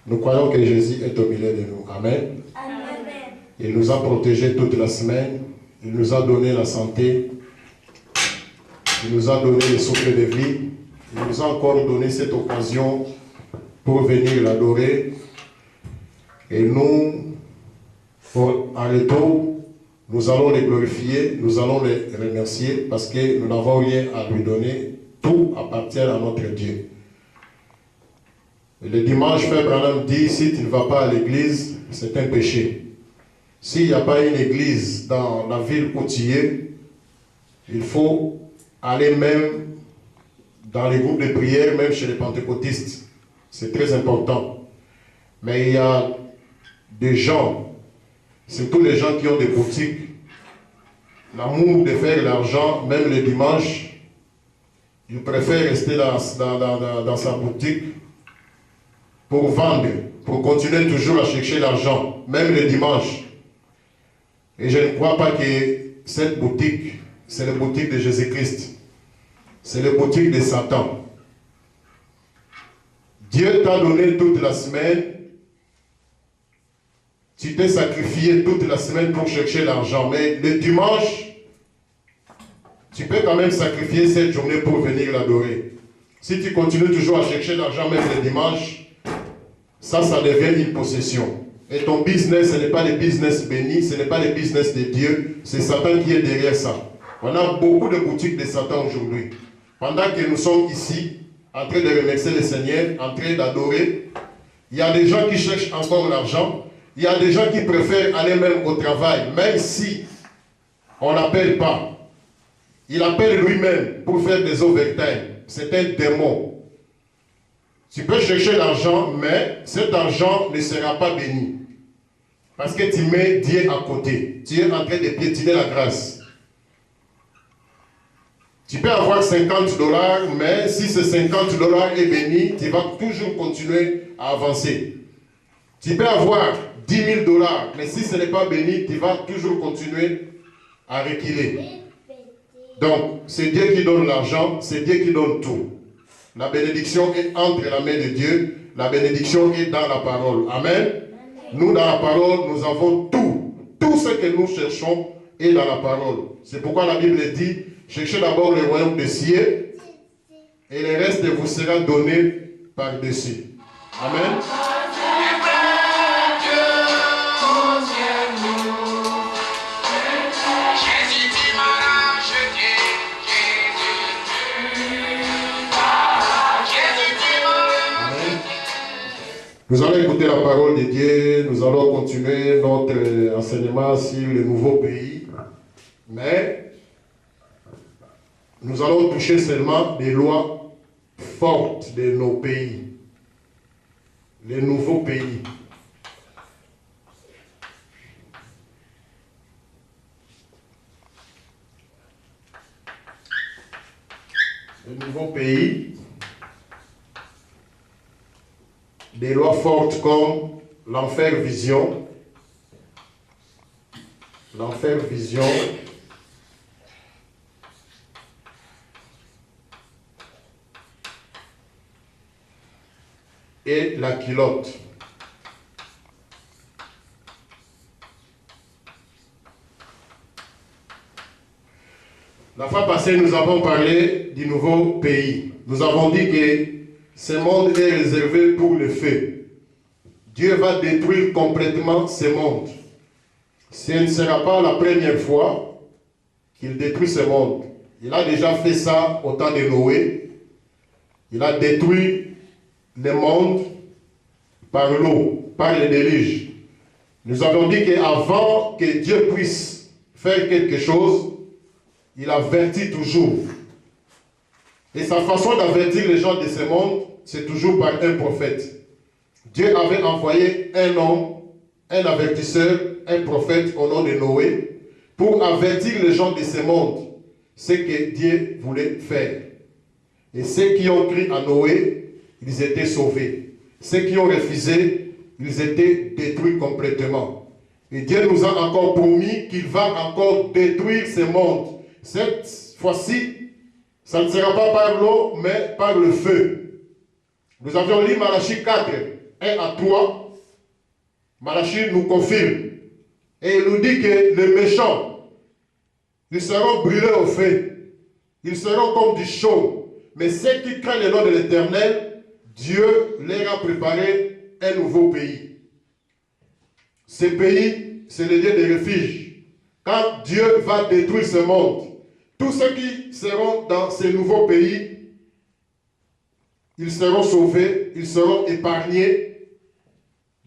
Nous croyons que Jésus est au milieu de nous. Amen. Amen. Il nous a protégés toute la semaine. Il nous a donné la santé. Il nous a donné le souffle de vie. Il nous a encore donné cette occasion pour venir l'adorer. Et nous, en retour, nous allons les glorifier, nous allons les remercier parce que nous n'avons rien à lui donner. Tout appartient à notre Dieu. Et le dimanche, Frère Branham dit, si tu ne vas pas à l'église, c'est un péché. S'il n'y a pas une église dans la ville où tu es, il faut aller même dans les groupes de prière, même chez les pentecôtistes. C'est très important. Mais il y a des gens, surtout les gens qui ont des boutiques, l'amour de faire l'argent, même le dimanche, ils préfèrent rester dans sa boutique pour vendre, pour continuer toujours à chercher l'argent, même le dimanche. Et je ne crois pas que cette boutique, c'est la boutique de Jésus-Christ. C'est la boutique de Satan. Dieu t'a donné toute la semaine. Tu t'es sacrifié toute la semaine pour chercher l'argent. Mais le dimanche, tu peux quand même sacrifier cette journée pour venir l'adorer. Si tu continues toujours à chercher l'argent même le dimanche, ça devient une possession. Et ton business, ce n'est pas le business béni, ce n'est pas le business de Dieu, c'est Satan qui est derrière ça. On a beaucoup de boutiques de Satan aujourd'hui. Pendant que nous sommes ici, en train de remercier le Seigneur, en train d'adorer, il y a des gens qui cherchent encore l'argent, il y a des gens qui préfèrent aller même au travail, même si on n'appelle pas. Il appelle lui-même pour faire des overtime. C'est un démon. Tu peux chercher l'argent, mais cet argent ne sera pas béni. Parce que tu mets Dieu à côté. Tu es en train de piétiner la grâce. Tu peux avoir 50 $, mais si ce 50 $ est béni, tu vas toujours continuer à avancer. Tu peux avoir 10 000 $, mais si ce n'est pas béni, tu vas toujours continuer à reculer. Donc, c'est Dieu qui donne l'argent, c'est Dieu qui donne tout. La bénédiction est entre la main de Dieu, la bénédiction est dans la parole. Amen. Nous, dans la parole, nous avons tout. Tout ce que nous cherchons est dans la parole. C'est pourquoi la Bible dit, cherchez d'abord le royaume des cieux, et le reste vous sera donné par-dessus. Amen. Nous allons écouter la parole de Dieu, nous allons continuer notre enseignement sur le nouveau pays, mais nous allons toucher seulement des lois fortes de nos pays, les nouveaux pays. Les nouveaux pays. Des lois fortes comme l'enfer vision, et la culotte. La fois passée, nous avons parlé du nouveau pays. Nous avons dit que ce monde est réservé pour le feu. Dieu va détruire complètement ce monde. Ce ne sera pas la première fois qu'il détruit ce monde. Il a déjà fait ça au temps de Noé. Il a détruit le monde par l'eau, par le déluge. Nous avons dit qu'avant que Dieu puisse faire quelque chose, il avertit toujours. Et sa façon d'avertir les gens de ce monde, c'est toujours par un prophète. Dieu avait envoyé un homme, un avertisseur, un prophète au nom de Noé, pour avertir les gens de ce monde, ce que Dieu voulait faire. Et ceux qui ont cru à Noé, ils étaient sauvés. Ceux qui ont refusé, ils étaient détruits complètement. Et Dieu nous a encore promis qu'il va encore détruire ce monde. Cette fois-ci, ça ne sera pas par l'eau, mais par le feu. Nous avions lu Malachie 4. est à toi, Malachie nous confirme. Et il nous dit que les méchants, ils seront brûlés au feu. Ils seront comme du chaume. Mais ceux qui craignent le nom de l'Éternel, Dieu leur a préparé un nouveau pays. Ce pays, c'est le lieu de refuge. Quand Dieu va détruire ce monde, tous ceux qui seront dans ce nouveau pays, ils seront sauvés, ils seront épargnés.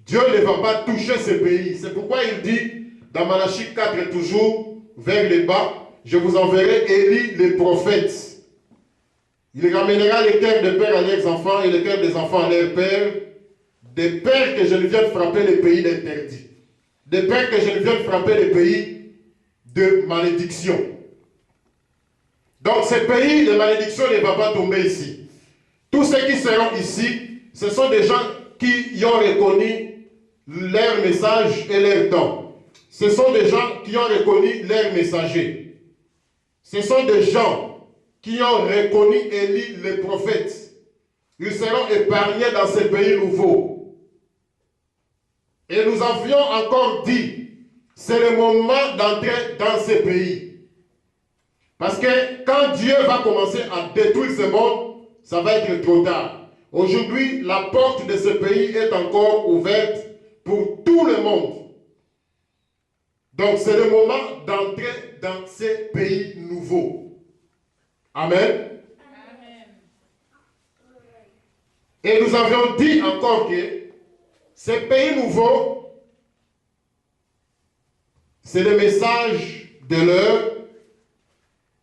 Dieu ne va pas toucher ce pays. C'est pourquoi il dit, dans Malachie 4 toujours, vers le bas, je vous enverrai Élie les prophètes. Il ramènera les cœurs des pères à leurs enfants et les cœurs des enfants à leurs pères, des pères que je ne viens de frapper les pays d'interdit, des pères que je ne viens de frapper les pays de malédiction. Donc ces pays de malédiction ne vont pas tomber ici. Tous ceux qui seront ici, ce sont des gens qui y ont reconnu leur message et leur temps. Ce sont des gens qui ont reconnu leur messager. Ce sont des gens qui ont reconnu Élie le prophète. Ils seront épargnés dans ce pays nouveau. Et nous avions encore dit, c'est le moment d'entrer dans ce pays. Parce que quand Dieu va commencer à détruire ce monde, ça va être trop tard. Aujourd'hui, la porte de ce pays est encore ouverte pour tout le monde. Donc c'est le moment d'entrer dans ce pays nouveau. Amen. Amen. Et nous avions dit encore que ce pays nouveau, c'est le message de l'heure.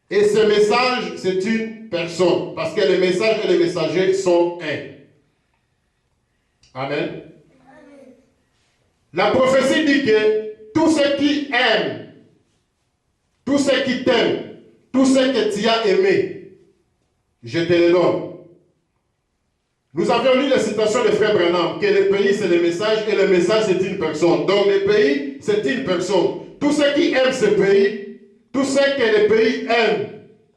Et ce message, c'est une personne. Parce que les messages et les messagers sont un. Amen. Amen. La prophétie dit que tous ceux qui aiment, tous ceux qui t'aiment, tous ceux que tu as aimés, je te les donne. Nous avions lu la citation de Frère Branham, que le pays c'est le message et le message c'est une personne. Donc le pays c'est une personne. Tous ceux qui aiment ce pays, tous ceux que le pays aime,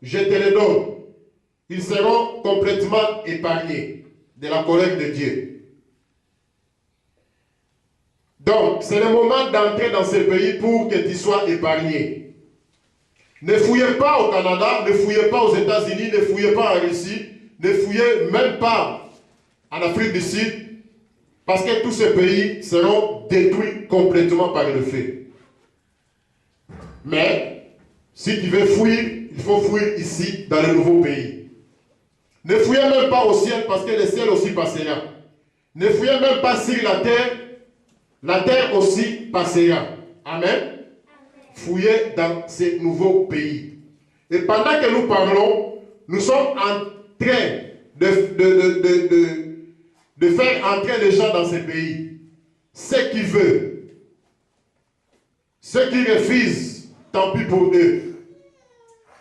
je te les donne. Ils seront complètement épargnés de la colère de Dieu. Donc c'est le moment d'entrer dans ce pays pour que tu sois épargné. Ne fouillez pas au Canada, ne fouillez pas aux États-Unis, ne fouillez pas en Russie, ne fouillez même pas en Afrique du Sud, parce que tous ces pays seront détruits complètement par le feu. Mais, si tu veux fuir, il faut fuir ici, dans le nouveau pays. Ne fouillez même pas au ciel, parce que le ciel aussi passera. Ne fouillez même pas sur la terre aussi passera. Amen. Fouiller dans ces nouveaux pays. Et pendant que nous parlons, nous sommes en train de faire entrer les gens dans ces pays. Ceux qui veulent. Ceux qui refusent, tant pis pour eux.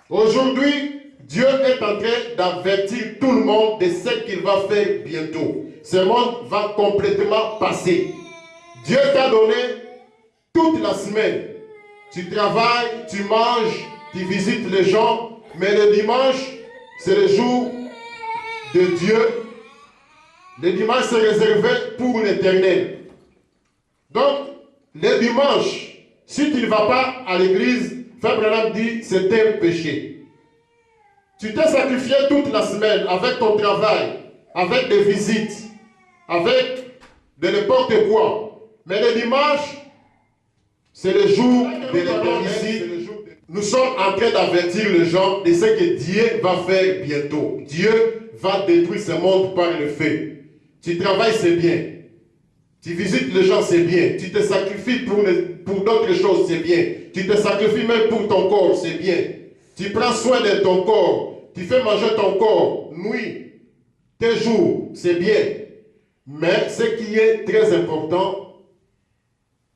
Aujourd'hui, Dieu est en train d'avertir tout le monde de ce qu'il va faire bientôt. Ce monde va complètement passer. Dieu t'a donné toute la semaine. Tu travailles, tu manges, tu visites les gens, mais le dimanche, c'est le jour de Dieu. Le dimanche, c'est réservé pour l'Éternel. Donc, le dimanche, si tu ne vas pas à l'église, Frère Branham dit, c'est un péché. Tu t'es sacrifié toute la semaine avec ton travail, avec des visites, avec de n'importe quoi. Mais le dimanche, c'est le jour de l'éternité. Nous sommes en train d'avertir les gens de ce que Dieu va faire bientôt. Dieu va détruire ce monde par le feu. Tu travailles, c'est bien. Tu visites les gens, c'est bien. Tu te sacrifies pour d'autres choses, c'est bien. Tu te sacrifies même pour ton corps, c'est bien. Tu prends soin de ton corps. Tu fais manger ton corps, nuit, tes jours, c'est bien. Mais ce qui est très important,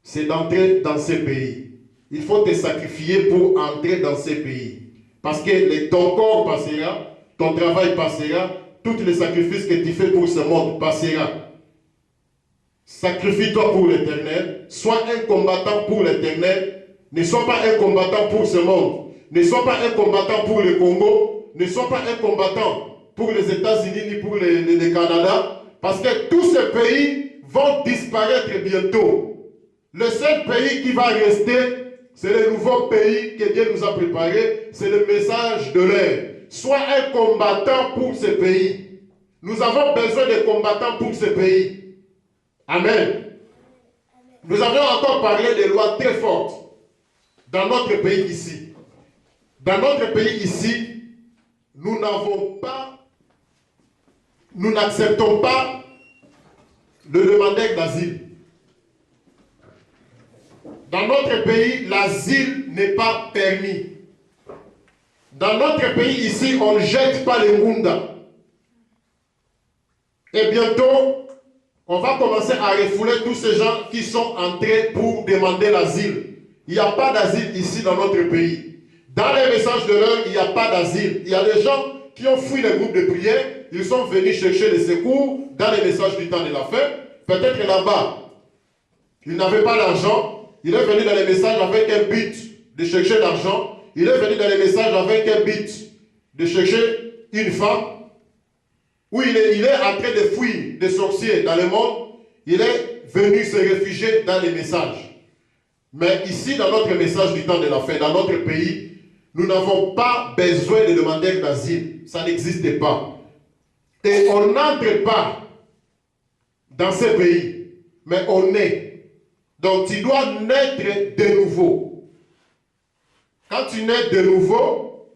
c'est d'entrer dans ces pays. Il faut te sacrifier pour entrer dans ces pays. Parce que ton corps passera, ton travail passera, tous les sacrifices que tu fais pour ce monde passera. Sacrifie-toi pour l'Éternel, sois un combattant pour l'Éternel, ne sois pas un combattant pour ce monde, ne sois pas un combattant pour le Congo, ne sois pas un combattant pour les États-Unis ni pour le Canada, parce que tous ces pays vont disparaître bientôt. Le seul pays qui va rester, c'est le nouveau pays que Dieu nous a préparé, c'est le message de l'air. Sois un combattant pour ce pays. Nous avons besoin de combattants pour ce pays. Amen. Nous avions encore parlé des lois très fortes dans notre pays ici. Dans notre pays ici, nous n'acceptons pas le demandeur d'asile. Dans notre pays, l'asile n'est pas permis. Dans notre pays ici, on ne jette pas les Ngunda. Et bientôt, on va commencer à refouler tous ces gens qui sont entrés pour demander l'asile. Il n'y a pas d'asile ici dans notre pays. Dans les messages de l'heure, il n'y a pas d'asile. Il y a des gens qui ont fui les groupes de prière, ils sont venus chercher les secours dans les messages du temps de la fin. Peut-être là-bas, ils n'avaient pas l'argent. Il est venu dans les messages avec un but de chercher l'argent. Il est venu dans les messages avec un but de chercher une femme. Où il est en train de fuir des sorciers dans le monde. Il est venu se réfugier dans les messages. Mais ici, dans notre message du temps de la fin, dans notre pays, nous n'avons pas besoin de demander d'asile. Ça n'existe pas. Et on n'entre pas dans ce pays, mais on naît. Donc tu dois naître de nouveau. Quand tu nais de nouveau,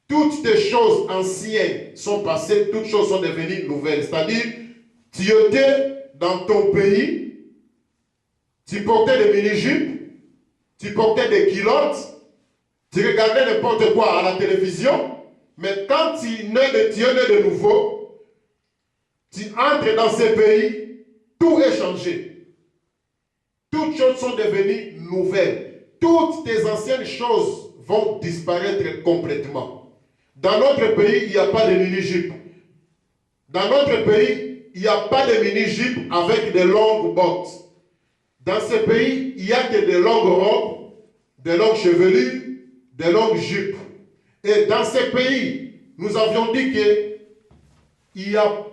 toutes tes choses anciennes sont passées, toutes choses sont devenues nouvelles. C'est-à-dire, tu étais dans ton pays, tu portais des mini-jupes, tu portais des culottes, tu regardais n'importe quoi à la télévision, mais quand tu es né de nouveau, tu entres dans ce pays, tout est changé. Toutes choses sont devenues nouvelles. Toutes tes anciennes choses vont disparaître complètement. Dans notre pays, il n'y a pas de mini-jupe. Dans notre pays, il n'y a pas de mini-jupe avec de longues bottes. Dans ce pays, il n'y a que de longues robes, de longues chevelures, de longues jupes. Et dans ce pays, nous avions dit qu'il y a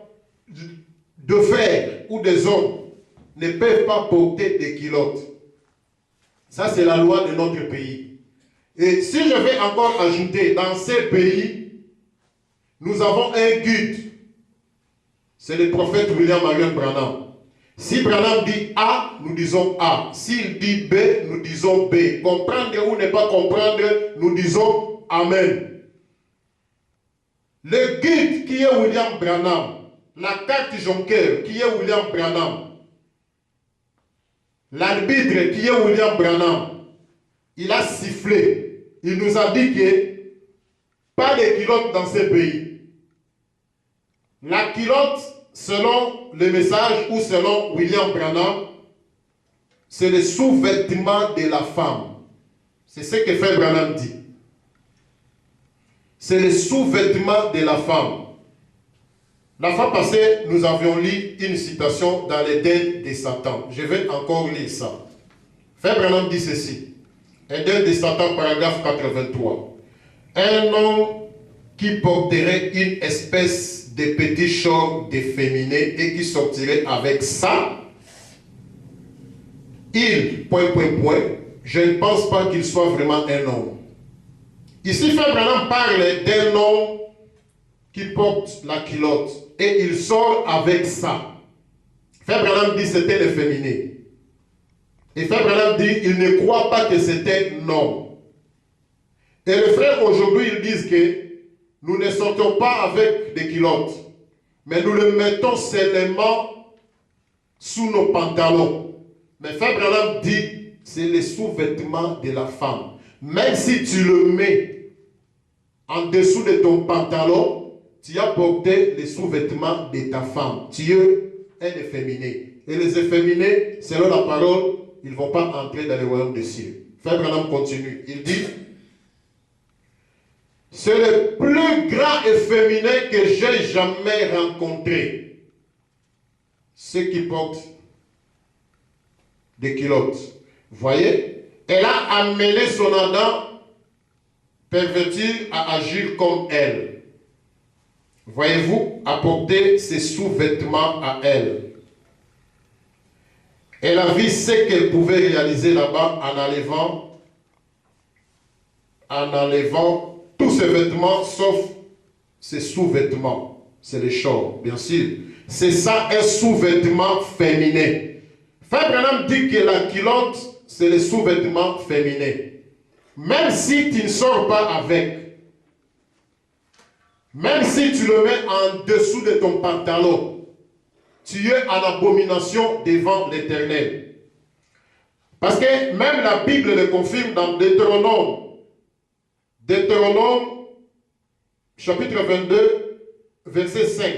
de fer ou des hommes ne peuvent pas porter des culottes. Ça, c'est la loi de notre pays. Et si je vais encore ajouter, dans ces pays, nous avons un guide. C'est le prophète William Marion Branham. Si Branham dit A, nous disons A. S'il dit B, nous disons B. Comprendre ou ne pas comprendre, nous disons Amen. Le guide qui est William Branham, la carte Jonker qui est William Branham, l'arbitre qui est William Branham, il a sifflé. Il nous a dit que pas de culotte dans ce pays. La culotte, selon le message ou selon William Branham, c'est le sous-vêtement de la femme. C'est ce que Frère Branham dit. C'est le sous-vêtement de la femme. La fois passée, nous avions lu une citation dans l'Éden de Satan. Je vais encore lire ça. Frère Branham dit ceci. Éden de Satan, paragraphe 83. Un homme qui porterait une espèce de petit short déféminé et qui sortirait avec ça, je ne pense pas qu'il soit vraiment un homme. Ici, Frère Branham parle d'un homme qui porte la culotte et il sort avec ça. Frère Branham dit c'était efféminé. Et Frère Branham dit il ne croit pas que c'était un homme. Et les frères aujourd'hui ils disent que nous ne sortons pas avec des culottes, mais nous le mettons seulement sous nos pantalons. Mais Frère Branham dit c'est le sous-vêtement de la femme. Même si tu le mets en dessous de ton pantalon, tu as porté les sous-vêtements de ta femme. Tu es un efféminé. Et les efféminés, selon la parole, ils ne vont pas entrer dans le royaume des cieux. Frère Branham continue. Il dit, c'est le plus grand efféminé que j'ai jamais rencontré. Ceux qui portent des culottes. Voyez, elle a amené son Adam pervertir à agir comme elle. Voyez-vous, apporter ses sous-vêtements à elle. Elle a vu ce qu'elle pouvait réaliser là-bas en enlevant tous ses vêtements sauf ses sous-vêtements. C'est les shorts, bien sûr. C'est ça un sous-vêtement féminin. Frère Branham dit que la culotte, c'est les sous-vêtements féminins. Même si tu ne sors pas avec, même si tu le mets en dessous de ton pantalon, tu es en abomination devant l'Éternel. Parce que même la Bible le confirme dans Deutéronome chapitre 22, verset 5.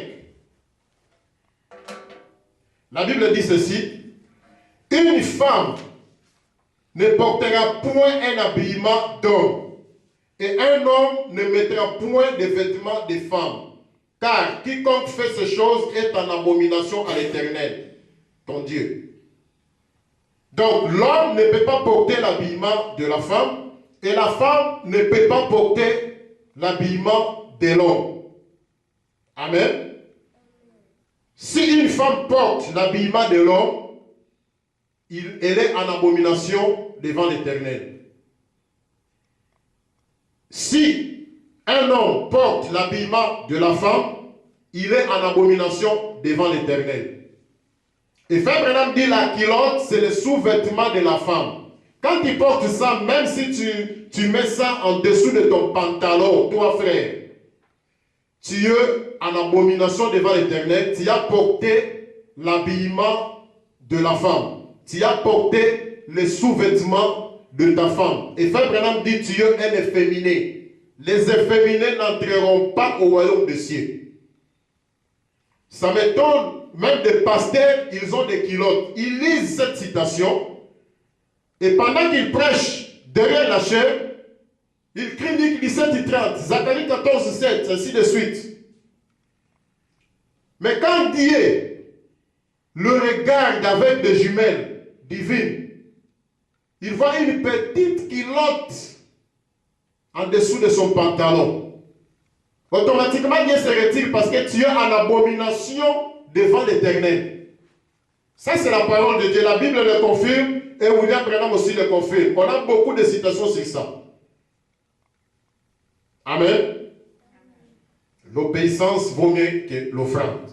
La Bible dit ceci: une femme ne portera point un habillement d'homme, et un homme ne mettra point de vêtements de femme, car quiconque fait ces choses est en abomination à l'Éternel, ton Dieu. Donc l'homme ne peut pas porter l'habillement de la femme, et la femme ne peut pas porter l'habillement de l'homme. Amen. Si une femme porte l'habillement de l'homme, elle est en abomination devant l'Éternel. Si un homme porte l'habillement de la femme, il est en abomination devant l'Éternel. Et Frère Branham dit la culotte, c'est le sous-vêtement de la femme. Quand tu portes ça, même si tu mets ça en dessous de ton pantalon, toi frère, tu es en abomination devant l'Éternel, tu as porté l'habillement de la femme. Tu as porté les sous-vêtements de ta femme. Et Frère Branham dit, tu es un efféminé. Les efféminés n'entreront pas au royaume des cieux. Ça m'étonne, même des pasteurs, ils ont des culottes. Ils lisent cette citation, et pendant qu'ils prêchent derrière la chair, ils crient Luc 17:30, Zacharie 14:7, ainsi de suite. Mais quand Dieu le regarde avec des jumelles divines, il voit une petite culotte en dessous de son pantalon. Automatiquement, Dieu se retire parce que tu es en abomination devant l'Éternel. Ça, c'est la parole de Dieu. La Bible le confirme et William Branham aussi le confirme. On a beaucoup de citations sur ça. Amen. L'obéissance vaut mieux que l'offrande.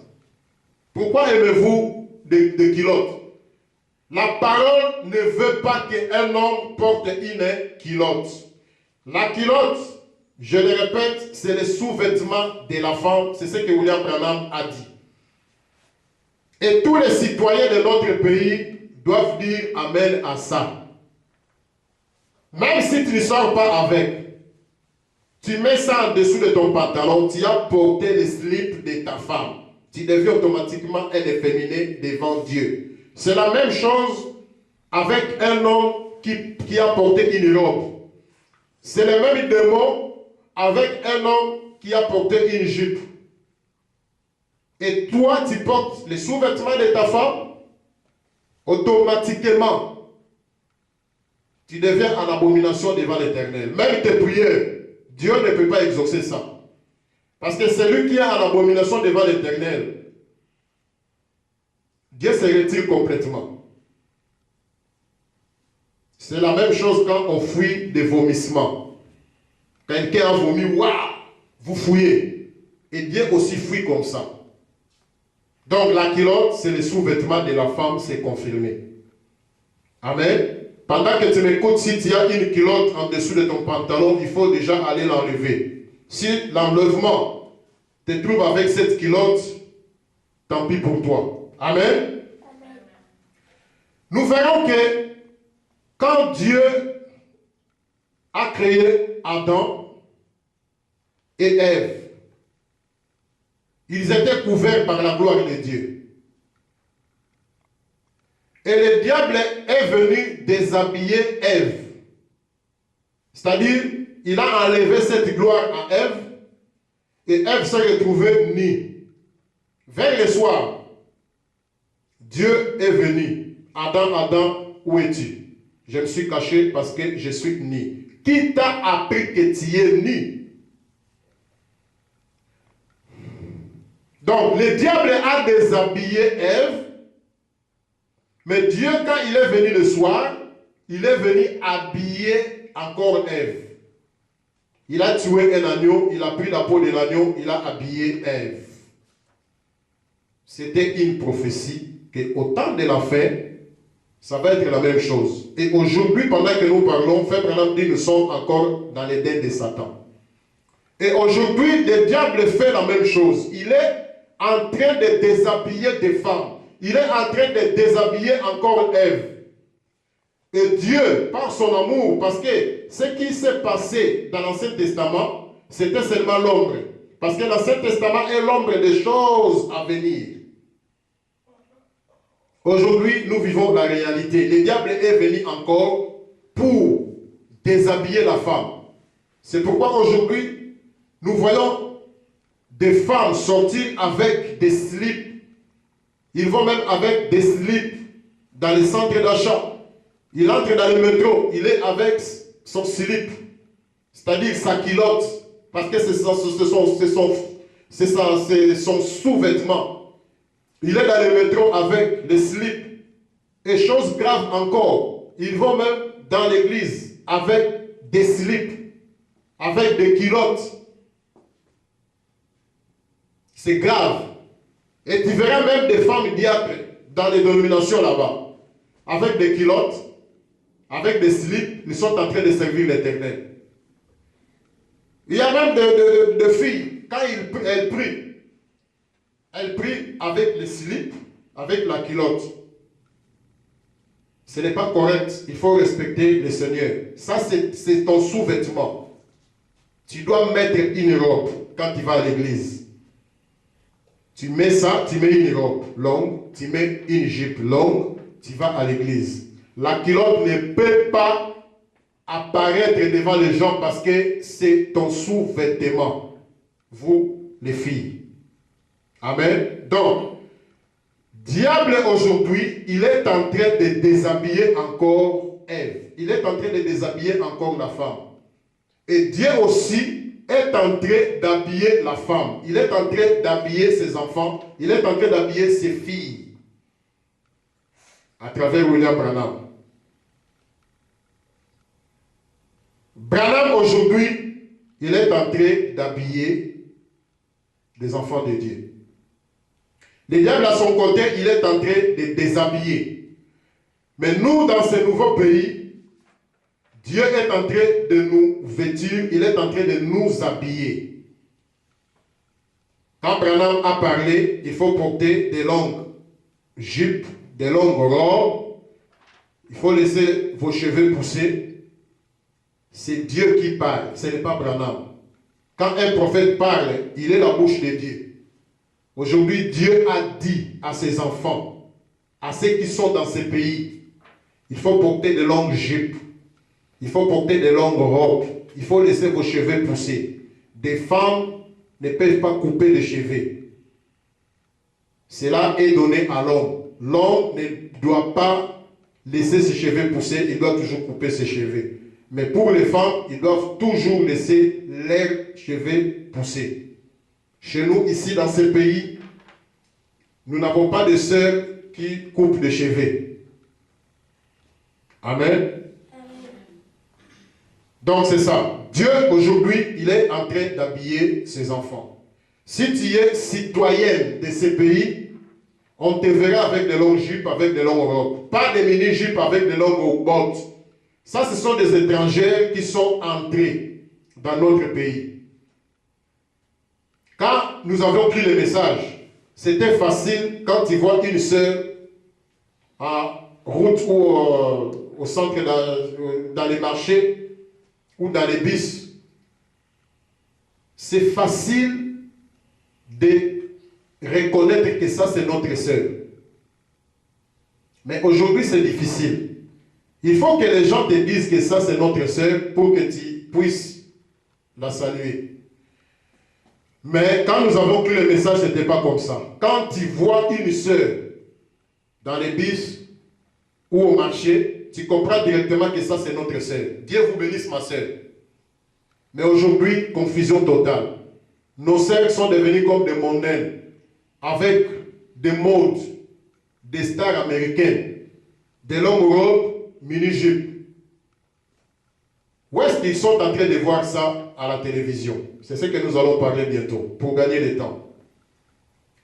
Pourquoi aimez-vous des culottes? La parole ne veut pas qu'un homme porte une culotte. La culotte, je le répète, c'est le sous-vêtement de la femme. C'est ce que William Branham a dit. Et tous les citoyens de notre pays doivent dire Amen à ça. Même si tu ne sors pas avec, tu mets ça en dessous de ton pantalon, tu as porté le slip de ta femme. Tu deviens automatiquement un efféminé devant Dieu. C'est la même chose avec un homme qui a porté une robe. C'est le même démon avec un homme qui a porté une jupe. Et toi, tu portes les sous-vêtements de ta femme, automatiquement, tu deviens en abomination devant l'Éternel. Même tes prières, Dieu ne peut pas exaucer ça. Parce que celui qui est en abomination devant l'Éternel, Dieu se retire complètement. C'est la même chose quand on fuit des vomissements. Quelqu'un a vomi, waouh, vous fouillez. Et Dieu aussi fuit comme ça. Donc la culotte, c'est le sous-vêtement de la femme, c'est confirmé. Amen. Pendant que tu m'écoutes, si tu as une culotte en dessous de ton pantalon, il faut déjà aller l'enlever. Si l'enlèvement te trouve avec cette culotte, tant pis pour toi. Amen. Amen. Nous verrons que quand Dieu a créé Adam et Ève, ils étaient couverts par la gloire de Dieu. Et le diable est venu déshabiller Ève. C'est-à-dire, il a enlevé cette gloire à Ève, et Ève s'est retrouvée nue. Vers le soir, Dieu est venu. Adam, Adam, où es-tu? Je me suis caché parce que je suis nu. Qui t'a appris que tu es nu? Donc, le diable a déshabillé Ève Mais Dieu, quand il est venu le soir, il est venu habiller encore Ève. Il a tué un agneau, il a pris la peau de l'agneau, il a habillé Ève. C'était une prophétie qu'au temps de la fin, ça va être la même chose. Et aujourd'hui, pendant que nous parlons, Frère Branham dit, nous sommes encore dans l'Éden de Satan. Et aujourd'hui, le diable fait la même chose. Il est en train de déshabiller des femmes. Il est en train de déshabiller encore Ève. Et Dieu, par son amour, parce que ce qui s'est passé dans l'Ancien Testament, c'était seulement l'ombre. Parce que l'Ancien Testament est l'ombre des choses à venir. Aujourd'hui, nous vivons la réalité. Le diable est venu encore pour déshabiller la femme. C'est pourquoi aujourd'hui, nous voyons des femmes sortir avec des slips. Ils vont même avec des slips dans les centres d'achat. Il entre dans le métro, il est avec son slip, c'est-à-dire sa culotte, parce que c'est son sous-vêtement. Il est dans le métro avec les slips. Et chose grave encore, ils vont même dans l'église avec des slips, avec des culottes. C'est grave. Et tu verras même des femmes diacres dans les dénominations là-bas, avec des culottes, avec des slips, ils sont en train de servir l'Éternel. Il y a même des filles, quand elles prient avec les slips, avec la culotte. Ce n'est pas correct, il faut respecter le Seigneur. Ça, c'est ton sous-vêtement. Tu dois mettre une robe quand tu vas à l'église. Tu mets ça, tu mets une robe longue, tu mets une jupe longue, tu vas à l'église. La culotte ne peut pas apparaître devant les gens parce que c'est ton sous-vêtement. Vous, les filles. Amen. Donc, diable aujourd'hui, il est en train de déshabiller encore Ève. Il est en train de déshabiller encore la femme. Et Dieu aussi est en train d'habiller la femme. Il est en train d'habiller ses enfants. Il est en train d'habiller ses filles. À travers William Branham. Branham aujourd'hui, il est en train d'habiller des enfants de Dieu. Le diable à son côté, il est en train de déshabiller. Mais nous, dans ce nouveau pays, Dieu est en train de nous vêtir, il est en train de nous habiller. Quand Branham a parlé, il faut porter des longues jupes, des longues robes. Il faut laisser vos cheveux pousser. C'est Dieu qui parle, ce n'est pas Branham. Quand un prophète parle, il est la bouche de Dieu. Aujourd'hui, Dieu a dit à ses enfants, à ceux qui sont dans ces pays, il faut porter de longues jupes, il faut porter de longues robes, il faut laisser vos cheveux pousser. Des femmes ne peuvent pas couper les cheveux. Cela est donné à l'homme. L'homme ne doit pas laisser ses cheveux pousser, il doit toujours couper ses cheveux. Mais pour les femmes, ils doivent toujours laisser leurs cheveux pousser. Chez nous, ici, dans ce pays, nous n'avons pas de sœurs qui coupent les cheveux. Amen. Donc c'est ça. Dieu, aujourd'hui, il est en train d'habiller ses enfants. Si tu es citoyenne de ces pays, on te verra avec des longues jupes, avec des longues robes. Pas des mini-jupes avec des longues bottes. Ça, ce sont des étrangers qui sont entrés dans notre pays. Quand nous avons pris le message, c'était facile quand tu vois une sœur en route ou au centre dans les marchés ou dans les bus. C'est facile de reconnaître que ça c'est notre sœur. Mais aujourd'hui c'est difficile. Il faut que les gens te disent que ça c'est notre sœur pour que tu puisses la saluer. Mais quand nous avons pris le message, ce n'était pas comme ça. Quand tu vois une sœur dans les bus ou au marché, tu comprends directement que ça c'est notre sœur. Dieu vous bénisse ma sœur. Mais aujourd'hui, confusion totale. Nos sœurs sont devenues comme des mondaines, avec des modes, des stars américaines. de longues robes, mini-jupes. Où est-ce qu'ils sont en train de voir ça à la télévision? C'est ce que nous allons parler bientôt, pour gagner le temps.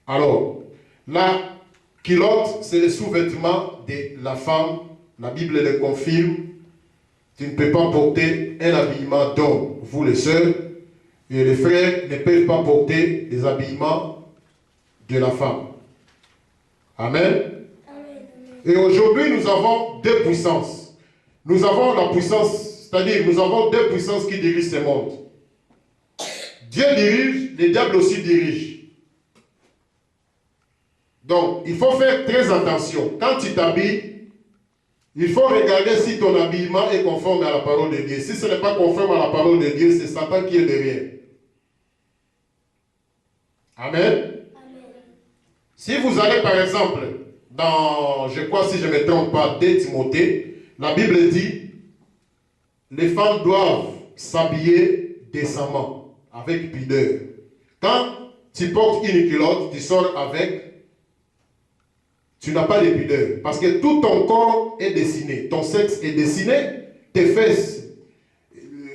Alors, la culotte, c'est le sous-vêtement de la femme. La Bible le confirme. Tu ne peux pas porter un habillement d'homme, vous les sœurs, et les frères ne peuvent pas porter des habillements de la femme. Amen. Et aujourd'hui, nous avons deux puissances. Nous avons la puissance, c'est-à-dire nous avons deux puissances qui dirigent ce monde. Dieu dirige, le diable aussi dirige. Donc, il faut faire très attention. Quand tu t'habilles, il faut regarder si ton habillement est conforme à la parole de Dieu. Si ce n'est pas conforme à la parole de Dieu, c'est Satan qui est derrière. Amen. Si vous allez par exemple dans, je crois si je ne me trompe pas, 2 Timothée, la Bible dit, les femmes doivent s'habiller décemment, avec pudeur. Quand tu portes une culotte, tu sors avec, tu n'as pas de pudeur. Parce que tout ton corps est dessiné. Ton sexe est dessiné, tes fesses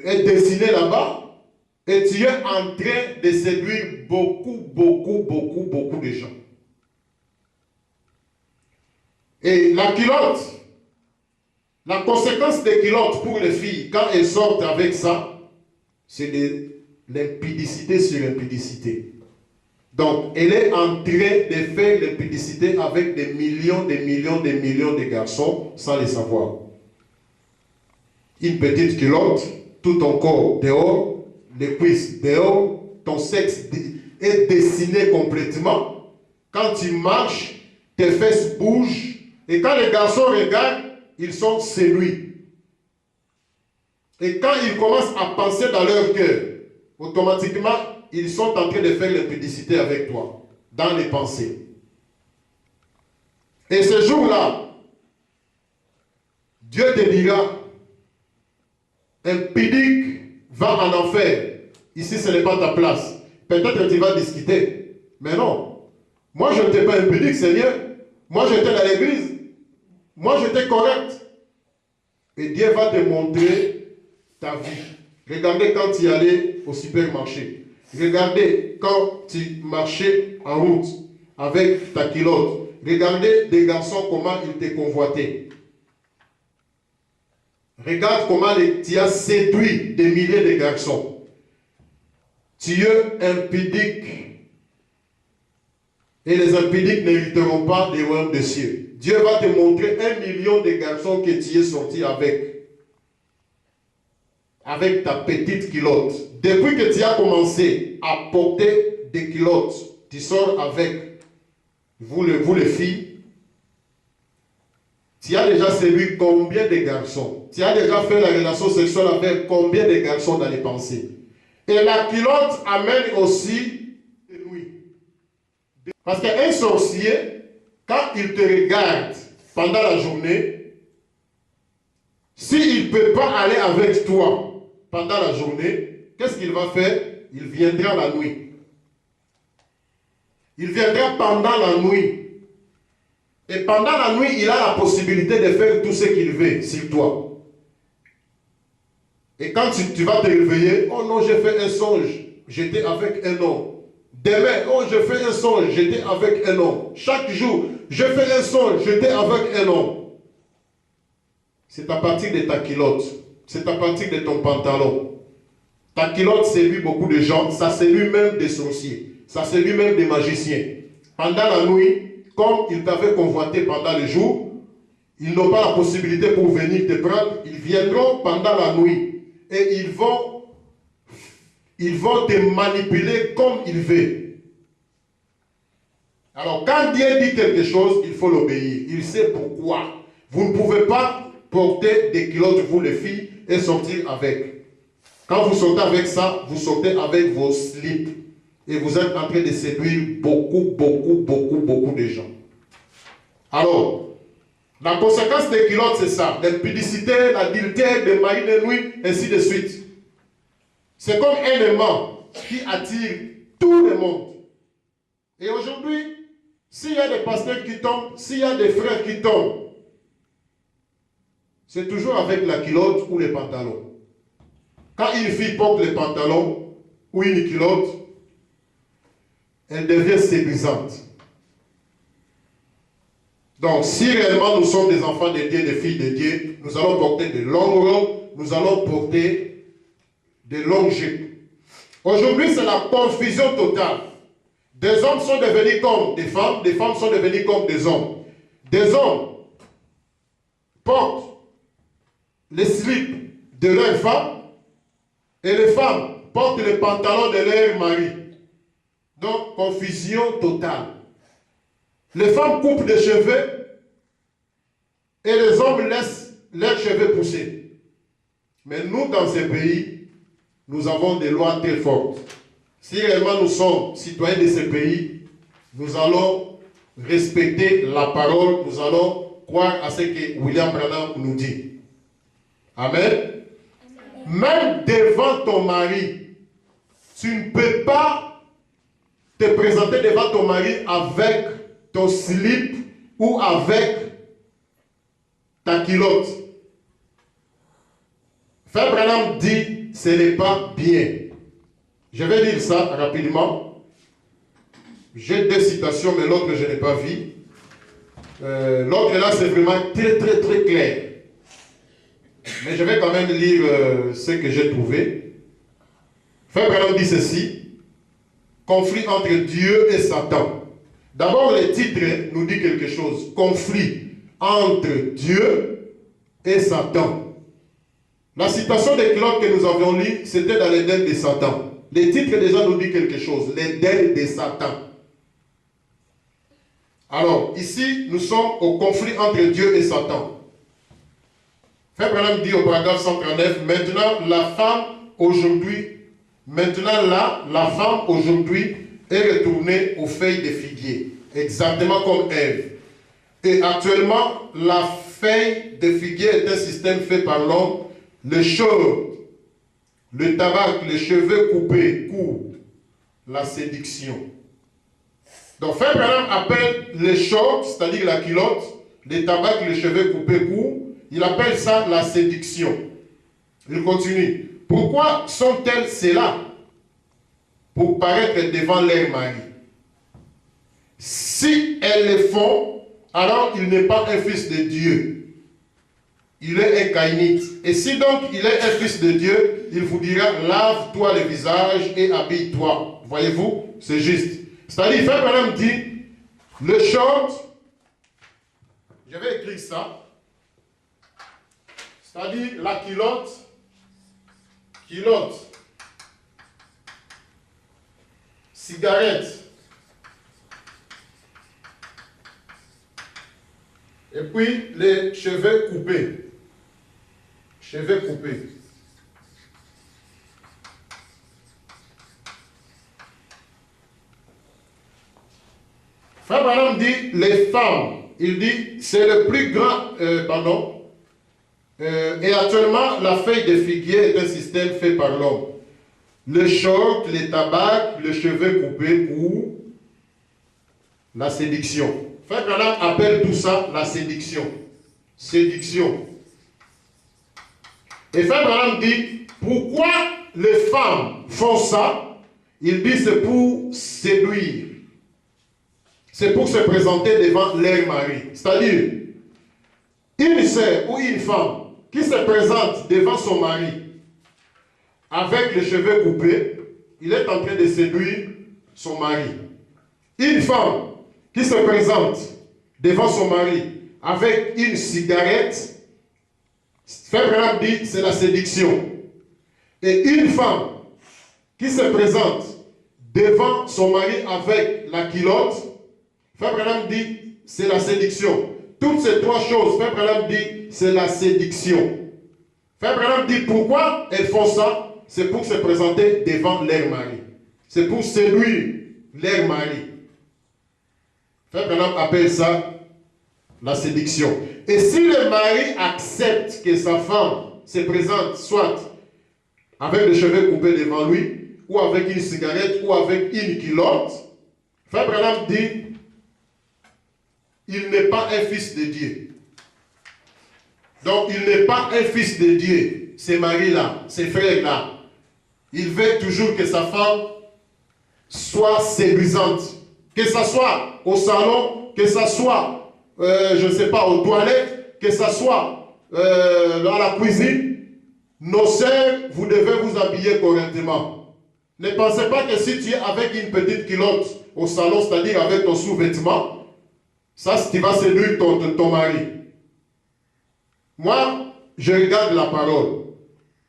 est dessiné là-bas, et tu es en train de séduire beaucoup de gens. Et la culotte, la conséquence des culottes pour les filles, quand elles sortent avec ça, c'est de l'impudicité sur l'impudicité. Donc, elle est en train de faire l'impudicité avec des millions de garçons sans le savoir. Une petite culotte, tout ton corps dehors, les cuisses dehors, ton sexe est dessiné complètement. Quand tu marches, tes fesses bougent. Et quand les garçons regardent, ils sont séduits. Et quand ils commencent à penser dans leur cœur, automatiquement, ils sont en train de faire l'impudicité avec toi, dans les pensées. Et ce jour-là, Dieu te dira, impudique va en enfer. Ici, ce n'est pas ta place. Peut-être que tu vas discuter. Mais non. Moi, je n'étais pas impudique, Seigneur. Moi, j'étais à l'église. Moi, j'étais correct. Et Dieu va te montrer ta vie. Regardez quand tu allais au supermarché. Regardez quand tu marchais en route avec ta culotte. Regardez des garçons comment ils te convoitaient. Regarde comment tu as séduit des milliers de garçons. Tu es impudique. Et les impudiques n'hériteront pas des royaumes des cieux. Dieu va te montrer 1 million de garçons que tu es sorti avec. Avec ta petite culotte. Depuis que tu as commencé à porter des culottes, tu sors avec vous les filles. Tu as déjà séduit combien de garçons? Tu as déjà fait la relation sexuelle avec combien de garçons dans les pensées? Et la culotte amène aussi des nuits. Parce qu'un sorcier, quand il te regarde pendant la journée, s'il ne peut pas aller avec toi pendant la journée, qu'est-ce qu'il va faire? Il viendra la nuit. Il viendra pendant la nuit. Et pendant la nuit, il a la possibilité de faire tout ce qu'il veut sur toi. Et quand tu vas te réveiller, oh non, j'ai fait un songe, j'étais avec un homme. Demain, oh, je fais un songe, j'étais avec un homme. Chaque jour, je fais un songe, j'étais avec un homme. C'est à partir de ta culotte. C'est à partir de ton pantalon. Ta culotte séduit beaucoup de gens. Ça séduit même des sorciers. Ça séduit même des magiciens. Pendant la nuit, comme ils t'avaient convoité pendant le jour, ils n'ont pas la possibilité pour venir te prendre. Ils viendront pendant la nuit. Et ils vont te manipuler comme ils veulent. Alors, quand Dieu dit quelque chose, il faut l'obéir. Il sait pourquoi. Vous ne pouvez pas porter des culottes, vous les filles, et sortir avec. Quand vous sortez avec ça, vous sortez avec vos slips. Et vous êtes en train de séduire beaucoup de gens. Alors, la conséquence des culottes, c'est ça. L'impudicité, l'adultère, des maris de nuit, ainsi de suite. C'est comme un aimant qui attire tout le monde. Et aujourd'hui, s'il y a des pasteurs qui tombent, s'il y a des frères qui tombent, c'est toujours avec la culotte ou les pantalons. Quand une fille porte les pantalons ou une culotte, elle devient séduisante. Donc, si réellement nous sommes des enfants de Dieu, des filles de Dieu, nous allons porter de longues robes, nous allons porter de longues jupes. Aujourd'hui, c'est la confusion totale. Des hommes sont devenus comme des femmes sont devenues comme des hommes. Des hommes portent les slips de leurs femmes et les femmes portent les pantalons de leur mari. Donc, confusion totale. Les femmes coupent des cheveux et les hommes laissent leurs cheveux pousser. Mais nous, dans ces pays, nous avons des lois très fortes. Si réellement nous sommes citoyens de ces pays, nous allons respecter la parole, nous allons croire à ce que William Branham nous dit. Amen. Même devant ton mari, tu ne peux pas te présenter devant ton mari avec ton slip ou avec ta culotte. Frère Branham dit, ce n'est pas bien. Je vais lire ça rapidement. J'ai deux citations, mais l'autre je n'ai pas vu. L'autre là, c'est vraiment très clair. Mais je vais quand même lire ce que j'ai trouvé. Frère Branham dit ceci. Conflit entre Dieu et Satan. D'abord, le titre nous dit quelque chose. Conflit entre Dieu et Satan. La citation des culottes que nous avions lue, c'était dans l'Éden de Satan. Le titre déjà nous dit quelque chose. L'Éden de Satan. Alors, ici, nous sommes au conflit entre Dieu et Satan. Frère Branham dit au paragraphe 139, maintenant la femme aujourd'hui est retournée aux feuilles de figuier, exactement comme Ève. Et actuellement, la feuille de figuier est un système fait par l'homme. Le short, le tabac, les cheveux coupés, courts, la séduction. Donc, Frère Branham appelle les shorts, c'est-à-dire la culotte, les tabacs, les cheveux coupés, courts, il appelle ça la séduction. Il continue. Pourquoi sont-elles cela? Pour paraître devant leur mari. Si elles le font, alors il n'est pas un fils de Dieu. Il est un caïnite. Et si donc il est un fils de Dieu, il vous dira, lave-toi le visage et habille-toi. Voyez-vous, c'est juste. C'est-à-dire, Frère Branham dit, le short, je vais écrire ça, c'est-à-dire la culotte, cigarette, et puis les cheveux coupés. Frère Branham dit, les femmes, il dit, c'est le plus grand, et actuellement, la feuille de figuier est un système fait par l'homme. Le short, les tabacs, les cheveux coupés ou la séduction. Frère Branham appelle tout ça la séduction. Séduction. Et Frère Branham dit, pourquoi les femmes font ça? Il dit, c'est pour séduire. C'est pour se présenter devant leur mari. C'est-à-dire, une sœur ou une femme qui se présente devant son mari avec les cheveux coupés, il est en train de séduire son mari. Une femme qui se présente devant son mari avec une cigarette, Frère Branham dit c'est la séduction. Et une femme qui se présente devant son mari avec la culotte, Frère Branham dit c'est la séduction. Toutes ces trois choses, Frère Branham dit c'est la séduction. Frère Branham dit pourquoi elles font ça? C'est pour se présenter devant leur mari. C'est pour séduire leur mari. Frère Branham appelle ça la séduction. Et si le mari accepte que sa femme se présente soit avec les cheveux coupés devant lui, ou avec une cigarette, ou avec une culotte, Frère Branham dit il n'est pas un fils de Dieu. Donc, il n'est pas un fils de Dieu. Ces maris-là, ces frères-là. Il veut toujours que sa femme soit séduisante. Que ce soit au salon, que ce soit, je ne sais pas, aux toilettes, que ce soit dans la cuisine. Nos sœurs, vous devez vous habiller correctement. Ne pensez pas que si tu es avec une petite culotte au salon, c'est-à-dire avec ton sous-vêtement, ça, tu vas séduire ton mari. Moi, je regarde la parole.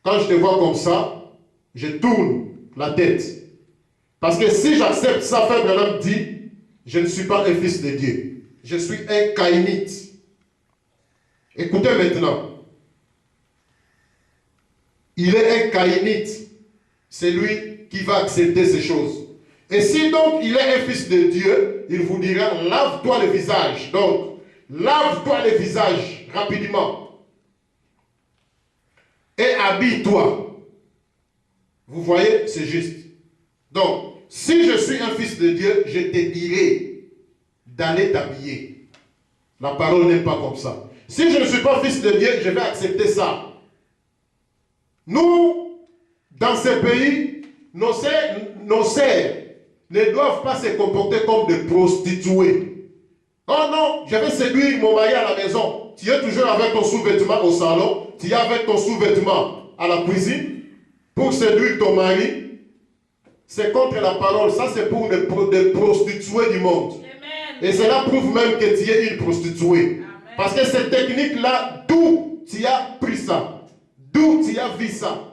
Quand je te vois comme ça, je tourne la tête. Parce que si j'accepte ça, Frère Branham dit, je ne suis pas un fils de Dieu. Je suis un caïnite. Écoutez maintenant. Il est un caïnite. C'est lui qui va accepter ces choses. Et si donc il est un fils de Dieu, il vous dira, lave-toi le visage. Donc, lave-toi le visage rapidement. Et habille-toi. Vous voyez, c'est juste. Donc, si je suis un fils de Dieu, je te dirai d'aller t'habiller. La parole n'est pas comme ça. Si je ne suis pas fils de Dieu, je vais accepter ça. Nous, dans ce pays, nos sœurs ne doivent pas se comporter comme des prostituées. Oh non, je vais séduire mon mari à la maison. Tu es toujours avec ton sous-vêtement au salon, tu es avec ton sous-vêtement à la cuisine pour séduire ton mari. C'est contre la parole. Ça, c'est pour des prostituées du monde. Amen. Et cela prouve même que tu es une prostituée. Amen. Parce que cette technique-là, d'où tu as pris ça? D'où tu as vu ça?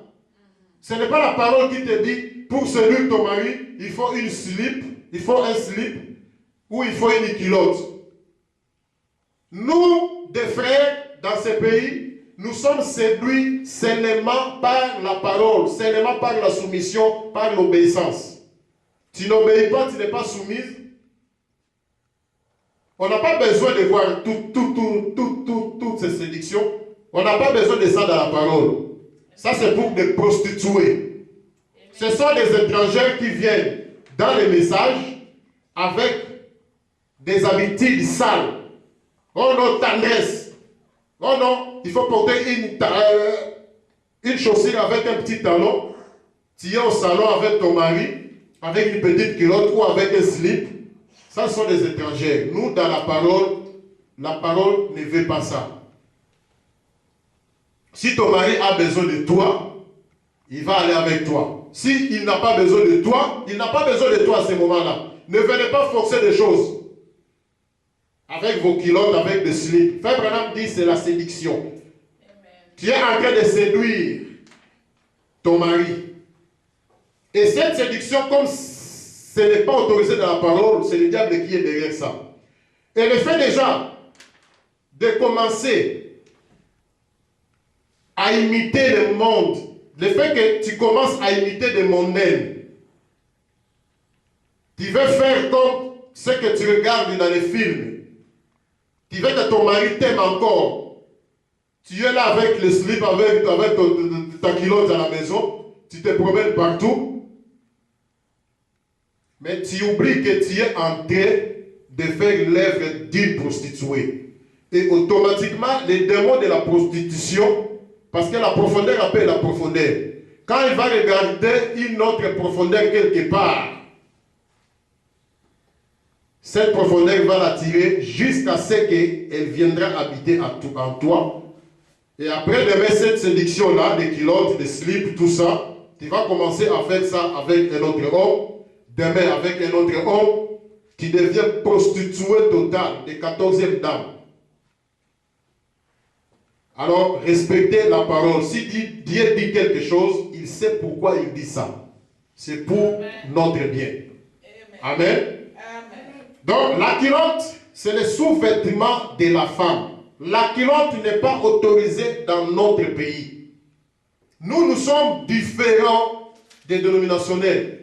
Ce n'est pas la parole qui te dit, pour séduire ton mari, il faut une slip, il faut un slip, ou il faut une culotte. Nous, des frères, dans ce pays, nous sommes séduits seulement par la parole, seulement par la soumission, par l'obéissance. Tu n'obéis pas, tu n'es pas soumise. On n'a pas besoin de voir toutes ces séductions. On n'a pas besoin de ça dans la parole. Ça, c'est pour des prostituées. Ce sont des étrangers qui viennent dans les messages avec des habitudes sales. Oh non, tendresse. Oh non, il faut porter une chaussure avec un petit talon. Tu es au salon avec ton mari, avec une petite culotte ou avec un slip. Ça, ce sont des étrangers. Nous, dans la parole ne veut pas ça. Si ton mari a besoin de toi, il va aller avec toi. S'il n'a pas besoin de toi, il n'a pas besoin de toi à ce moment-là. Ne venez pas forcer des choses. Avec vos culottes, avec des slips. Frère Branham dit c'est la séduction. Amen. Tu es en train de séduire ton mari. Et cette séduction, comme ce n'est pas autorisé dans la parole, c'est le diable qui est derrière ça. Et le fait déjà de commencer à imiter le monde, le fait que tu commences à imiter des mondaines, tu veux faire comme ce que tu regardes dans les films. Tu veux que ton mari t'aime encore. Tu es là avec le slip, avec ta culotte à la maison. Tu te promènes partout. Mais tu oublies que tu es en train de faire l'œuvre d'une prostituée. Et automatiquement, les démons de la prostitution, parce que la profondeur appelle la profondeur. Quand il va regarder une autre profondeur quelque part, cette profondeur va l'attirer jusqu'à ce qu'elle viendra habiter en toi. Et après de mettre cette séduction-là, des culottes, des slips, tout ça, tu vas commencer à faire ça avec un autre homme. Demain, avec un autre homme, qui devient prostituée totale, de 14e dame. Alors, respectez la parole. Si Dieu dit quelque chose, il sait pourquoi il dit ça. C'est pour notre bien. Amen. Donc, la culotte, c'est le sous-vêtement de la femme. La culotte n'est pas autorisée dans notre pays. Nous sommes différents des dénominationnels.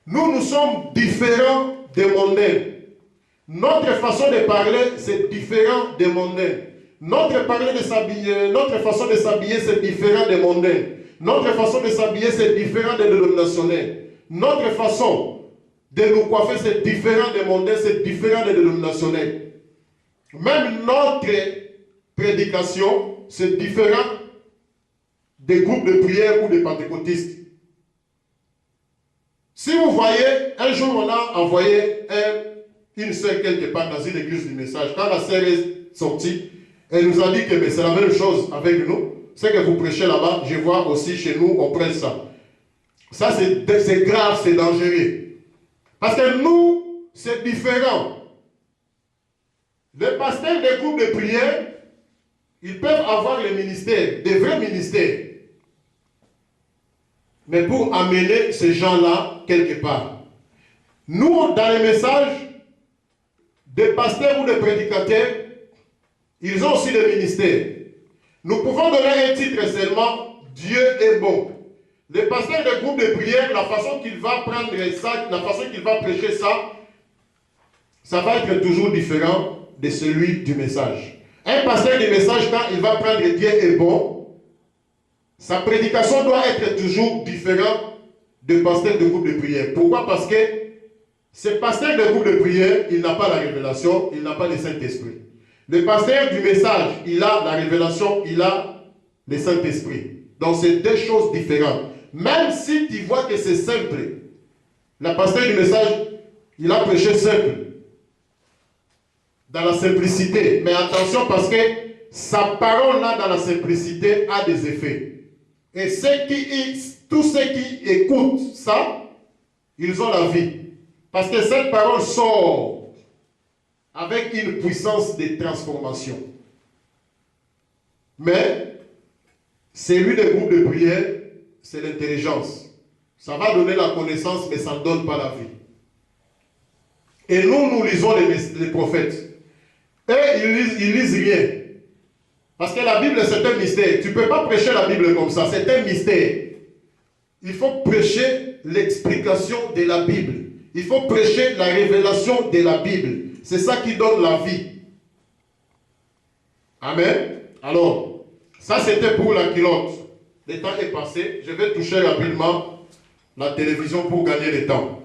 Nous sommes différents des mondains. Notre façon de parler, c'est différent des mondains. Notre façon de s'habiller, c'est différent des mondains. Notre façon de s'habiller, c'est différent des dénominationnels. Notre façon de nous coiffer, c'est différent des mondains, c'est différent des dénominationnels. Même notre prédication, c'est différent des groupes de prière ou des pentecôtistes. Si vous voyez, un jour on a envoyé une sœur quelque part dans une église du message. Quand la sœur est sortie, elle nous a dit que c'est la même chose avec nous. C'est que vous prêchez là-bas, je vois aussi chez nous, on prêche ça. Ça c'est grave, c'est dangereux. Parce que nous, c'est différent. Les pasteurs des groupes de prière, ils peuvent avoir les ministères, des vrais ministères. Mais pour amener ces gens-là quelque part. Nous, dans les messages, des pasteurs ou des prédicateurs, ils ont aussi des ministères. Nous pouvons donner un titre seulement, Dieu est bon. Les pasteurs des groupes de prière, la façon qu'il va prendre ça, la façon qu'il va prêcher ça, ça va être toujours différent de celui du message. Un pasteur du message, quand il va prendre Dieu est bon, sa prédication doit être toujours différente de pasteur de groupe de prière. Pourquoi? Parce que ce pasteur de groupe de prière, il n'a pas la révélation, il n'a pas le Saint-Esprit. Le pasteur du message, il a la révélation, il a le Saint-Esprit. Donc c'est deux choses différentes. Même si tu vois que c'est simple, le pasteur du message, il a prêché simple, dans la simplicité. Mais attention parce que sa parole là dans la simplicité a des effets. Et tous ceux qui écoutent ça, ils ont la vie. Parce que cette parole sort avec une puissance de transformation. Mais, celui des groupes de prière, c'est l'intelligence. Ça va donner la connaissance, mais ça ne donne pas la vie. Et nous lisons les prophètes. Eux, ils lisent rien. Parce que la Bible, c'est un mystère. Tu ne peux pas prêcher la Bible comme ça. C'est un mystère. Il faut prêcher l'explication de la Bible. Il faut prêcher la révélation de la Bible. C'est ça qui donne la vie. Amen. Alors, ça c'était pour la culotte. Le temps est passé. Je vais toucher rapidement la télévision pour gagner le temps.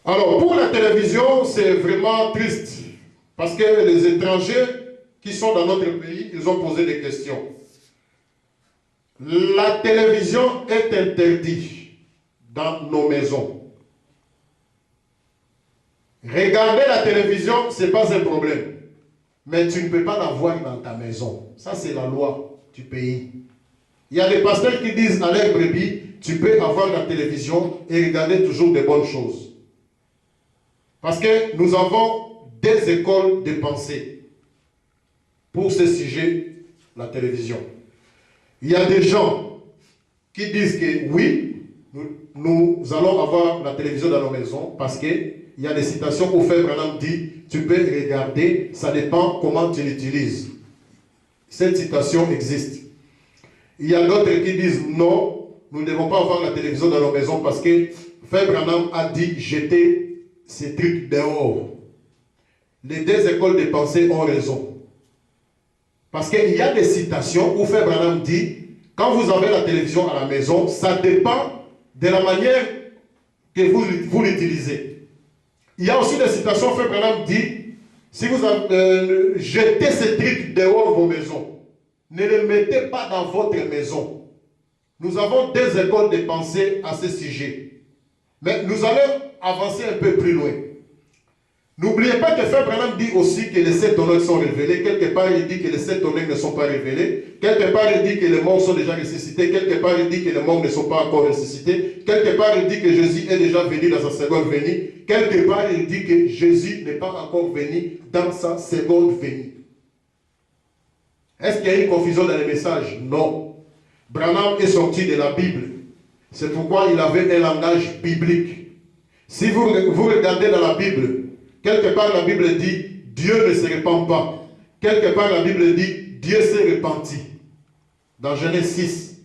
Alors, pour la télévision, c'est vraiment triste. Parce que les étrangers qui sont dans notre pays, ils ont posé des questions. La télévision est interdite dans nos maisons. Regarder la télévision, ce n'est pas un problème. Mais tu ne peux pas la voir dans ta maison. Ça, c'est la loi du pays. Il y a des pasteurs qui disent à leur brebis, tu peux avoir la télévision et regarder toujours des bonnes choses. Parce que nous avons des écoles de pensée pour ce sujet, la télévision. Il y a des gens qui disent que oui, nous allons avoir la télévision dans nos maisons parce qu'il y a des citations où Frère Branham dit, tu peux regarder, ça dépend comment tu l'utilises. Cette citation existe. Il y a d'autres qui disent non, nous ne devons pas avoir la télévision dans nos maisons parce que Frère Branham a dit jeter ces trucs dehors. Les deux écoles de pensée ont raison. Parce qu'il y a des citations où Frère Branham dit, quand vous avez la télévision à la maison, ça dépend de la manière que vous l'utilisez. Il y a aussi des citations où Frère Branham dit, si vous jetez ces trucs dehors vos maisons, ne les mettez pas dans votre maison. Nous avons deux écoles de pensée à ce sujet. Mais nous allons avancer un peu plus loin. N'oubliez pas que Frère Branham dit aussi que les 7 honneurs sont révélés. Quelque part, il dit que les 7 honneurs ne sont pas révélés. Quelque part, il dit que les morts sont déjà ressuscités. Quelque part, il dit que les morts ne sont pas encore ressuscités. Quelque part, il dit que Jésus est déjà venu dans sa seconde venue. Quelque part, il dit que Jésus n'est pas encore venu dans sa seconde venue. Est-ce qu'il y a une confusion dans les messages? Non. Branham est sorti de la Bible. C'est pourquoi il avait un langage biblique. Si vous regardez dans la Bible, quelque part la Bible dit Dieu ne se répand pas. Quelque part la Bible dit Dieu s'est repenti. Dans Genèse 6,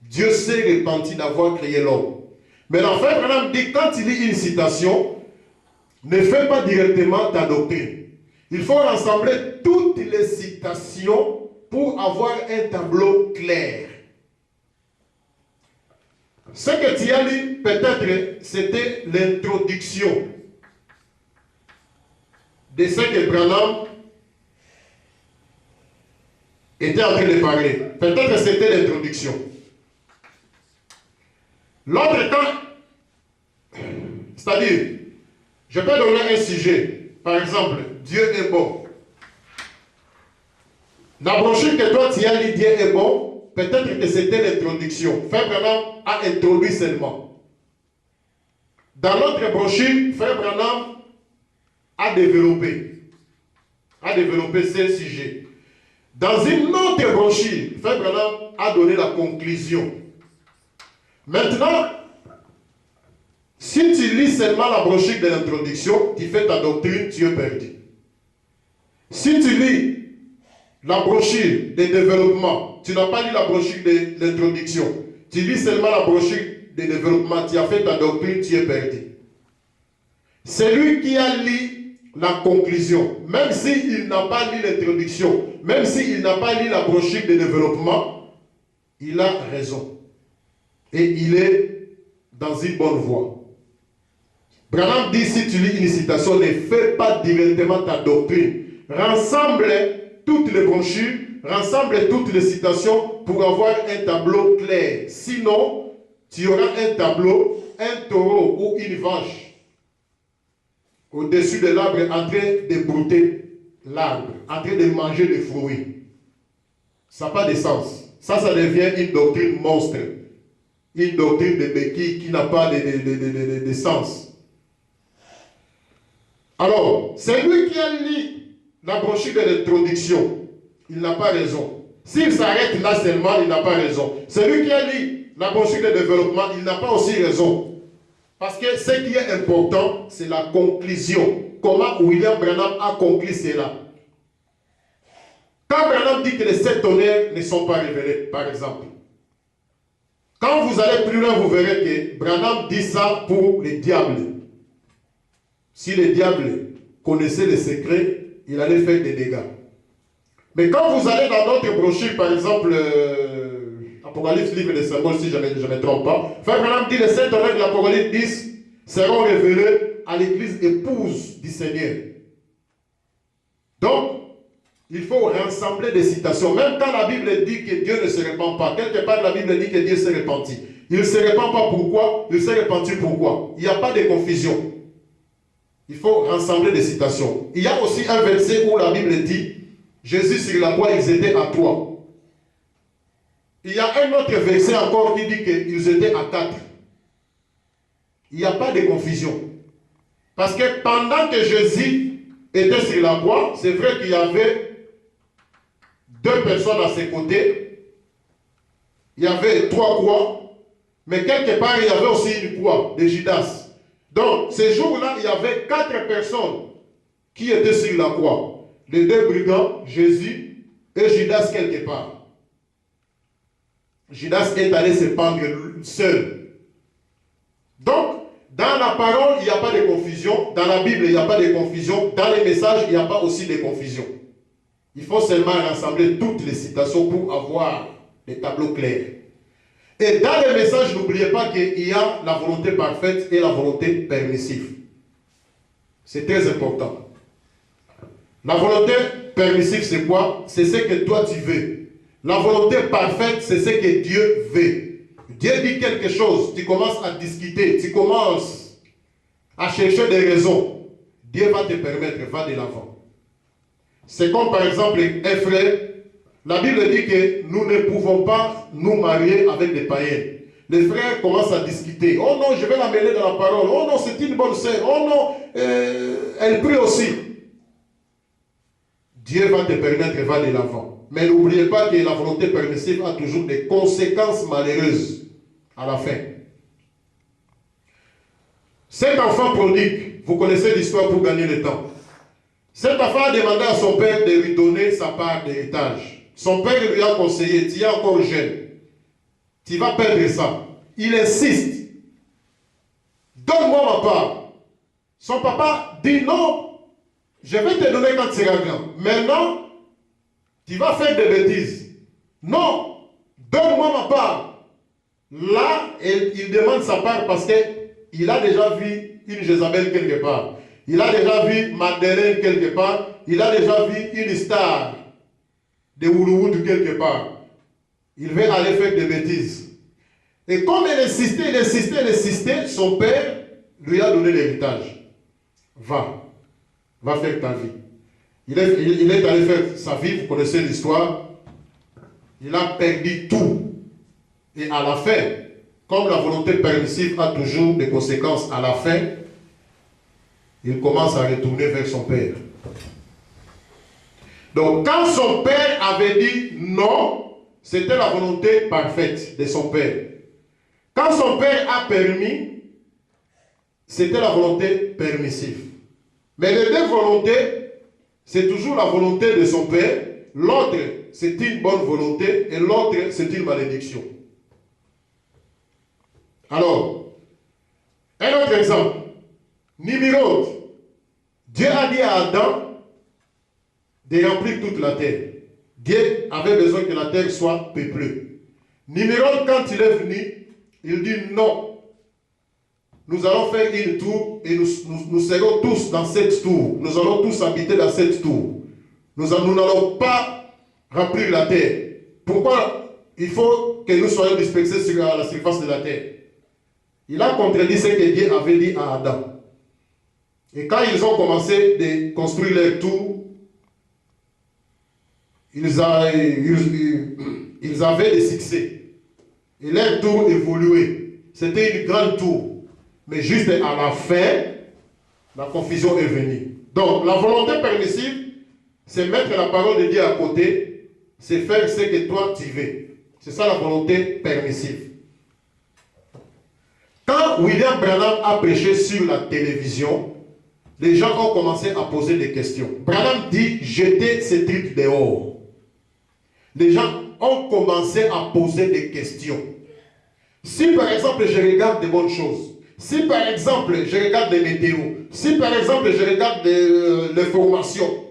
Dieu s'est repenti d'avoir créé l'homme. Mais l'enfer Branham dit quand il lit une citation, ne fais pas directement ta doctrine. Il faut rassembler toutes les citations pour avoir un tableau clair. Ce que tu as lu, peut-être, c'était l'introduction de ce que Branham était en train de parler. Peut-être que c'était l'introduction. L'autre temps, c'est-à-dire, je peux donner un sujet. Par exemple, Dieu est bon. La brochure que toi tu as lu, Dieu est bon, peut-être que c'était l'introduction. Frère Branham a introduit seulement. Dans l'autre brochure, Frère Branham a développé ce sujet. Dans une autre brochure, Frère Branham a donné la conclusion. Maintenant, si tu lis seulement la brochure de l'introduction, tu fais ta doctrine, tu es perdu. Si tu lis la brochure de développement, tu n'as pas lu la brochure de l'introduction, tu lis seulement la brochure de développement, tu as fait ta doctrine, tu es perdu. Celui qui a lu la conclusion, même s'il n'a pas lu l'introduction, même s'il n'a pas lu la brochure de développement, il a raison. Et il est dans une bonne voie. Branham dit, si tu lis une citation, ne fais pas directement ta doctrine. Rassemble toutes les brochures, rassemble toutes les citations pour avoir un tableau clair. Sinon, tu auras un tableau, un taureau ou une vache au-dessus de l'arbre en train de brouter l'arbre, en train de manger des fruits. Ça n'a pas de sens. Ça devient une doctrine monstre. Une doctrine de béquille qui n'a pas de sens. Alors, c'est lui qui a lu la brochure de l'introduction. Il n'a pas raison. S'il s'arrête là seulement, il n'a pas raison. C'est lui qui a lu la brochure de développement, il n'a pas aussi raison. Parce que ce qui est important, c'est la conclusion. Comment William Branham a conclu cela. Quand Branham dit que les 7 tonnerres ne sont pas révélés, par exemple, quand vous allez plus loin, vous verrez que Branham dit ça pour les diables. Si les diables connaissaient les secrets, il allait faire des dégâts. Mais quand vous allez dans notre brochure, par exemple, Apocalypse, livre des symboles, si je ne me trompe pas, Frère Branham dit les 7 tonnerres de l'Apocalypse 10 seront révélés à l'église épouse du Seigneur. Donc, il faut rassembler des citations. Même quand la Bible dit que Dieu ne se répand pas, quelque part la Bible dit que Dieu s'est repenti. Il ne se répand pas pourquoi? Il s'est repenti pourquoi? Il n'y a pas de confusion. Il faut rassembler des citations. Il y a aussi un verset où la Bible dit Jésus sur la croix, ils étaient à 3. Il y a un autre verset encore qui dit qu'ils étaient à 4. Il n'y a pas de confusion. Parce que pendant que Jésus était sur la croix, c'est vrai qu'il y avait 2 personnes à ses côtés. Il y avait 3 croix. Mais quelque part, il y avait aussi une croix de Judas. Donc, ces jours-là, il y avait 4 personnes qui étaient sur la croix. Les 2 brigands, Jésus et Judas quelque part. Judas est allé se pendre seul. Donc, dans la parole, il n'y a pas de confusion. Dans la Bible, il n'y a pas de confusion. Dans les messages, il n'y a pas aussi de confusion. Il faut seulement rassembler toutes les citations pour avoir des tableaux clairs. Et dans les messages, n'oubliez pas qu'il y a la volonté parfaite et la volonté permissive. C'est très important. La volonté permissive, c'est quoi? C'est ce que toi tu veux. La volonté parfaite, c'est ce que Dieu veut. Dieu dit quelque chose, tu commences à discuter, tu commences à chercher des raisons. Dieu va te permettre, va de l'avant. C'est comme par exemple un frère. La Bible dit que nous ne pouvons pas nous marier avec des païens. Les frères commencent à discuter. Oh non, je vais la mêler dans la parole. Oh non, c'est une bonne sœur. Oh non, elle prie aussi. Dieu va te permettre, va de l'avant. Mais n'oubliez pas que la volonté permissive a toujours des conséquences malheureuses à la fin. Cet enfant prodigue, vous connaissez l'histoire pour gagner le temps. Cet enfant a demandé à son père de lui donner sa part d'héritage. Son père lui a conseillé, tu es encore jeune, tu vas perdre ça. Il insiste. Donne-moi ma part. Son papa dit non, je vais te donner quand tu seras grand. Maintenant, tu vas faire des bêtises. Non, donne-moi ma part. Là, il demande sa part parce qu'il a déjà vu une Jézabel quelque part. Il a déjà vu Madeleine quelque part. Il a déjà vu une star de Woulououdou quelque part. Il veut aller faire des bêtises. Et comme il insistait, son père lui a donné l'héritage. Va faire ta vie. Il est allé faire sa vie, vous connaissez l'histoire. Il a perdu tout. Et à la fin, comme la volonté permissive a toujours des conséquences, à la fin, il commence à retourner vers son père. Donc, quand son père avait dit non, c'était la volonté parfaite de son père. Quand son père a permis, c'était la volonté permissive. Mais les deux volontés, c'est toujours la volonté de son père. L'autre, c'est une bonne volonté et l'autre, c'est une malédiction. Alors, un autre exemple. Nimrod. Dieu a dit à Adam de remplir toute la terre. Dieu avait besoin que la terre soit peuplée. Nimrod, quand il est venu, il dit non. Nous allons faire une tour et nous serons tous dans cette tour. Nous allons tous habiter dans cette tour. Nous n'allons pas remplir la terre. Pourquoi il faut que nous soyons dispersés sur la surface de la terre? Il a contredit ce que Dieu avait dit à Adam. Et quand ils ont commencé de construire leur tour, ils avaient des succès. Et leur tour évoluait. C'était une grande tour. Mais juste à la fin, la confusion est venue. Donc, la volonté permissive, c'est mettre la parole de Dieu à côté, c'est faire ce que toi tu veux. C'est ça la volonté permissive. Quand William Branham a prêché sur la télévision, les gens ont commencé à poser des questions. Branham dit, jetez ces trucs dehors. Les gens ont commencé à poser des questions. Si par exemple je regarde des bonnes choses, si par exemple je regarde des météos, si par exemple je regarde l'information,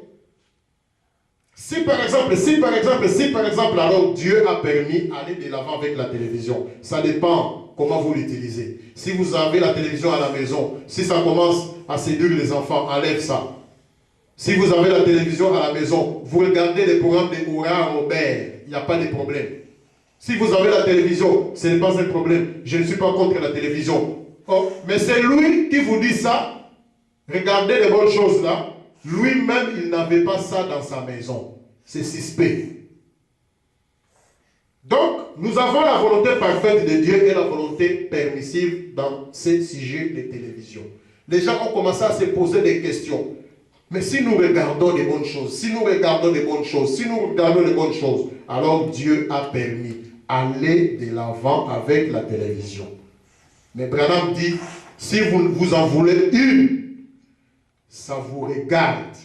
si par exemple, alors Dieu a permis d'aller de l'avant avec la télévision. Ça dépend comment vous l'utilisez. Si vous avez la télévision à la maison, si ça commence à séduire les enfants, enlève ça. Si vous avez la télévision à la maison, vous regardez les programmes de Oura Robert, il n'y a pas de problème. Si vous avez la télévision, ce n'est pas un problème. Je ne suis pas contre la télévision. Oh, mais c'est lui qui vous dit ça. Regardez les bonnes choses là. Lui-même, il n'avait pas ça dans sa maison. C'est suspect. Donc, nous avons la volonté parfaite de Dieu et la volonté permissive dans ces sujets de télévision. Les gens ont commencé à se poser des questions. Mais si nous regardons les bonnes choses, alors Dieu a permis d'aller de l'avant avec la télévision. Mais Branham dit, si vous en voulez une, ça vous regarde.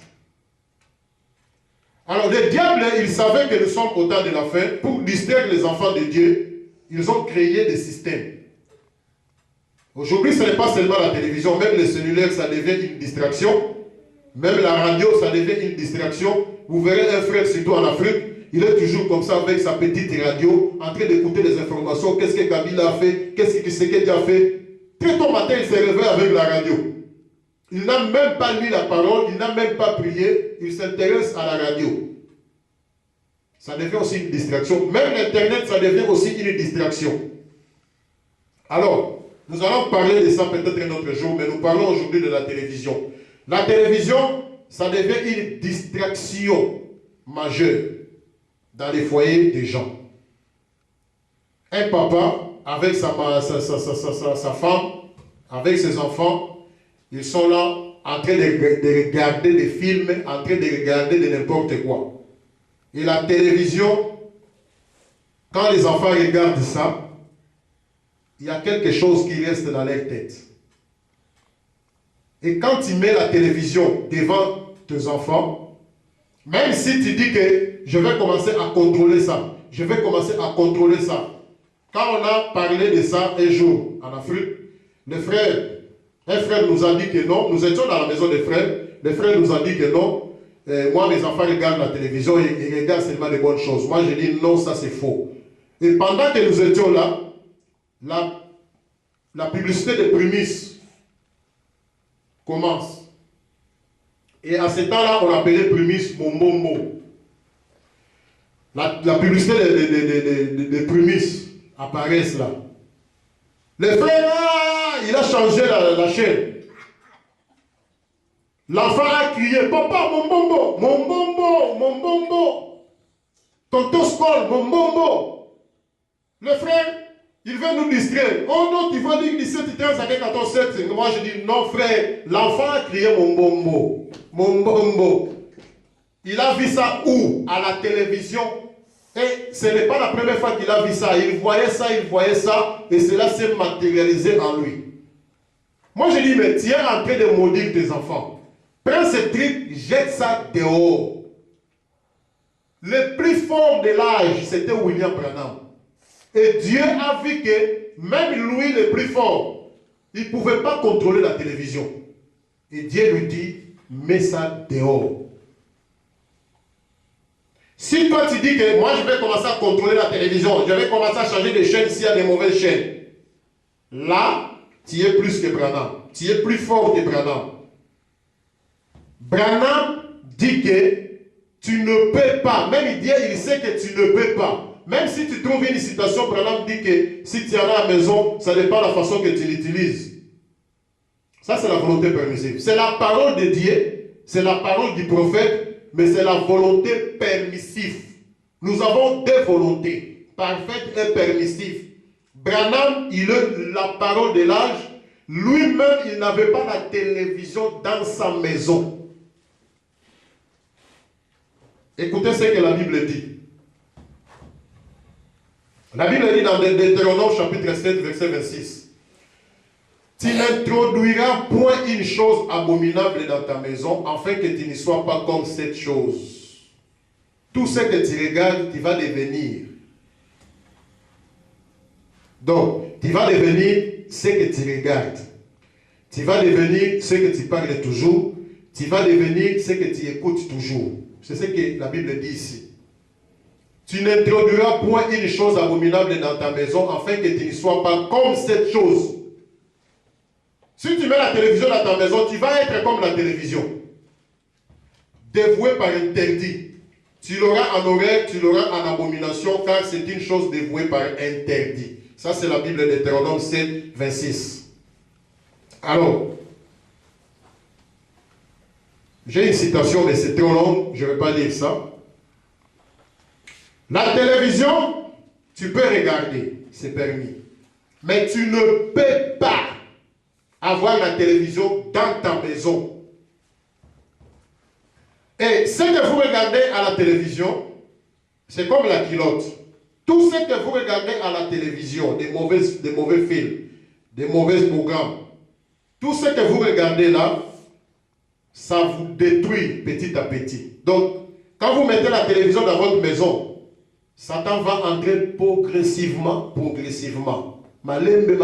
Alors les diables, ils savaient que nous sommes au temps de la fin. Pour distraire les enfants de Dieu, ils ont créé des systèmes. Aujourd'hui, ce n'est pas seulement la télévision, même les cellulaires, ça devient une distraction. Même la radio, ça devient une distraction. Vous verrez un frère, surtout en Afrique, il est toujours comme ça avec sa petite radio, en train d'écouter les informations. Qu'est-ce que Kabila a fait? Qu'est-ce que Dieu a fait? Très tôt matin, il s'est réveillé avec la radio. Il n'a même pas lu la parole, il n'a même pas prié, il s'intéresse à la radio. Ça devient aussi une distraction. Même l'Internet, ça devient aussi une distraction. Alors, nous allons parler de ça peut-être un autre jour, mais nous parlons aujourd'hui de la télévision. La télévision, ça devient une distraction majeure dans les foyers des gens. Un papa, avec sa femme, avec ses enfants, ils sont là en train de regarder des films, en train de regarder de n'importe quoi. Et la télévision, quand les enfants regardent ça, il y a quelque chose qui reste dans leur tête. Et quand tu mets la télévision devant tes enfants, même si tu dis que je vais commencer à contrôler ça, Quand on a parlé de ça un jour en Afrique, un frère nous a dit que non, nous étions dans la maison des frères, le frère nous a dit que non, moi mes enfants regardent la télévision et ils regardent seulement les bonnes choses. Moi je dis non, ça c'est faux. Et pendant que nous étions là, la publicité des prémices commence. Et à ce temps-là, on appelait prémices Momomo. La publicité des prémices apparaissent là. Le frère, il a changé la chaîne. L'enfant a crié, papa, mon bombo, mon bombo, mon bombo. Tonton Skol, mon bombo. Le frère, il veut nous distraire. Oh non, tu vas dire 17, 13, 14, 7. Moi je dis, non frère, l'enfant a crié mon bombo. Mon bombo. Il a vu ça où? À la télévision. Et ce n'est pas la première fois qu'il a vu ça. Il voyait ça, et cela s'est matérialisé en lui. Moi je dis, mais tu es en train de maudire tes enfants. Prends ce truc, jette ça dehors. Le plus fort de l'âge, c'était William Branham. Et Dieu a vu que même lui, le plus fort, il ne pouvait pas contrôler la télévision. Et Dieu lui dit, mets ça dehors. Si toi tu dis que moi je vais commencer à contrôler la télévision, je vais commencer à changer de chaîne s'il y a des mauvaises chaînes, là, tu es plus que Branham. Tu es plus fort que Branham. Branham dit que tu ne peux pas. Même il sait que tu ne peux pas. Même si tu trouves une citation, Branham dit que si tu en as à la maison, ça n'est pas la façon que tu l'utilises. Ça, c'est la volonté permissive. C'est la parole de Dieu, c'est la parole du prophète, mais c'est la volonté permissive. Nous avons deux volontés, parfaite et permissive. Branham, il a la parole de l'âge. Lui-même, il n'avait pas la télévision dans sa maison. Écoutez ce que la Bible dit. La Bible dit dans Deutéronome chapitre 7, verset 26. Tu n'introduiras point une chose abominable dans ta maison, afin que tu ne sois pas comme cette chose. Tout ce que tu regardes, tu vas devenir. Donc, tu vas devenir ce que tu regardes. Tu vas devenir ce que tu parles toujours. Tu vas devenir ce que tu écoutes toujours. C'est ce que la Bible dit ici. Tu n'introduiras point une chose abominable dans ta maison, afin que tu ne sois pas comme cette chose. Si tu mets la télévision dans ta maison, tu vas être comme la télévision. Dévoué par interdit. Tu l'auras en horreur, tu l'auras en abomination, car c'est une chose dévouée par interdit. Ça, c'est la Bible de Deutéronome 7, 26. Alors, j'ai une citation, mais c'est trop long, je ne vais pas lire ça. La télévision, tu peux regarder, c'est permis. Mais tu ne peux pas avoir la télévision dans ta maison. Et ce que vous regardez à la télévision, c'est comme la culotte. Tout ce que vous regardez à la télévision, des mauvais films, des mauvais programmes, tout ce que vous regardez là, ça vous détruit petit à petit. Donc, quand vous mettez la télévision dans votre maison, Satan va entrer progressivement, malembe,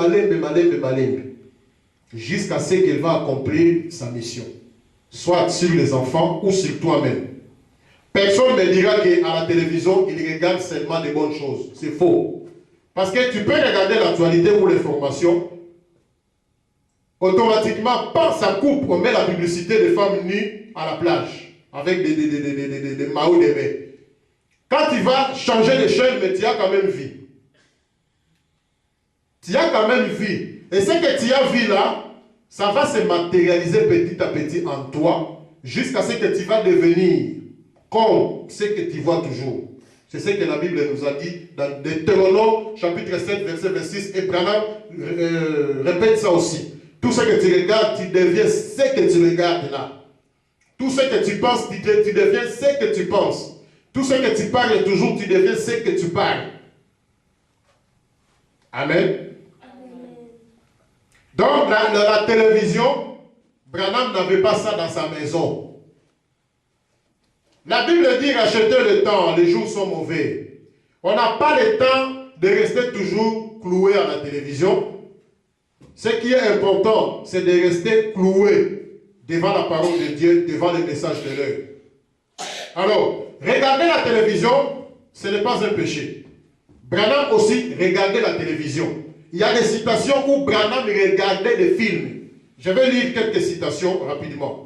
jusqu'à ce qu'il va accomplir sa mission. Soit sur les enfants ou sur toi-même. Personne ne dira qu'à la télévision, il regarde seulement des bonnes choses. C'est faux. Parce que tu peux regarder l'actualité ou les formations. Automatiquement, par sa coupe, on met la publicité des femmes nues à la plage. Avec des maillots de bain. Quand tu vas changer de chaîne, mais tu as quand même vu. Tu as quand même vu. Et ce que tu as vu là, ça va se matérialiser petit à petit en toi, jusqu'à ce que tu vas devenir comme ce que tu vois toujours. C'est ce que la Bible nous a dit dans Deutéronome, chapitre 7, verset 26. Et Branham répète ça aussi. Tout ce que tu regardes, tu deviens ce que tu regardes là. Tout ce que tu penses, tu deviens ce que tu penses. Tout ce que tu parles toujours, tu deviens ce que tu parles. Amen. Donc, la télévision, Branham n'avait pas ça dans sa maison. La Bible dit rachetez le temps, les jours sont mauvais. On n'a pas le temps de rester toujours cloué à la télévision. Ce qui est important, c'est de rester cloué devant la parole de Dieu, devant le message de l'heure. Alors, regarder la télévision, ce n'est pas un péché. Branham aussi regardait la télévision. Il y a des citations où Branham regardait des films. Je vais lire quelques citations rapidement.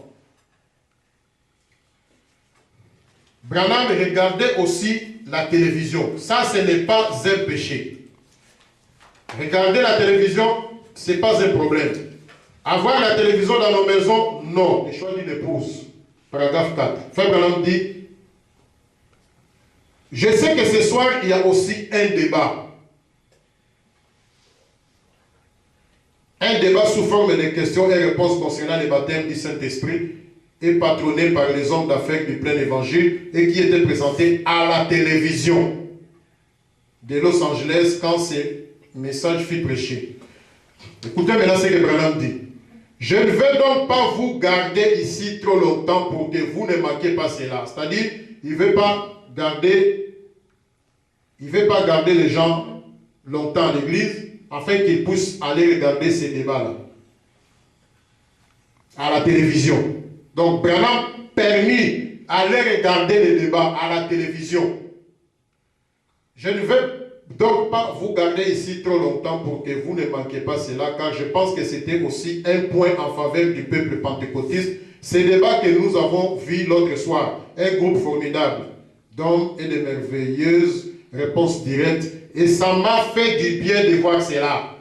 Branham regardait aussi la télévision. Ça, ce n'est pas un péché. Regarder la télévision, ce n'est pas un problème. Avoir la télévision dans nos maisons, non. Le choix d'une épouse. Paragraphe 4. Frère Branham dit, je sais que ce soir, il y a aussi un débat. Un débat sous forme de questions et réponses concernant le baptême du Saint-Esprit et patronné par les hommes d'affaires du plein évangile et qui était présenté à la télévision de Los Angeles quand ce message fut prêché. Écoutez maintenant ce que Branham dit. Je ne veux donc pas vous garder ici trop longtemps pour que vous ne manquiez pas cela. C'est-à-dire, il ne veut pas garder les gens longtemps à l'église afin qu'ils puissent aller regarder ces débats-là à la télévision. Donc, Branham permis d'aller regarder les débats à la télévision. Je ne veux donc pas vous garder ici trop longtemps pour que vous ne manquiez pas cela, car je pense que c'était aussi un point en faveur du peuple pentecôtiste. Ces débats que nous avons vus l'autre soir, un groupe formidable d'hommes et de merveilleuses réponses directes, et ça m'a fait du bien de voir cela.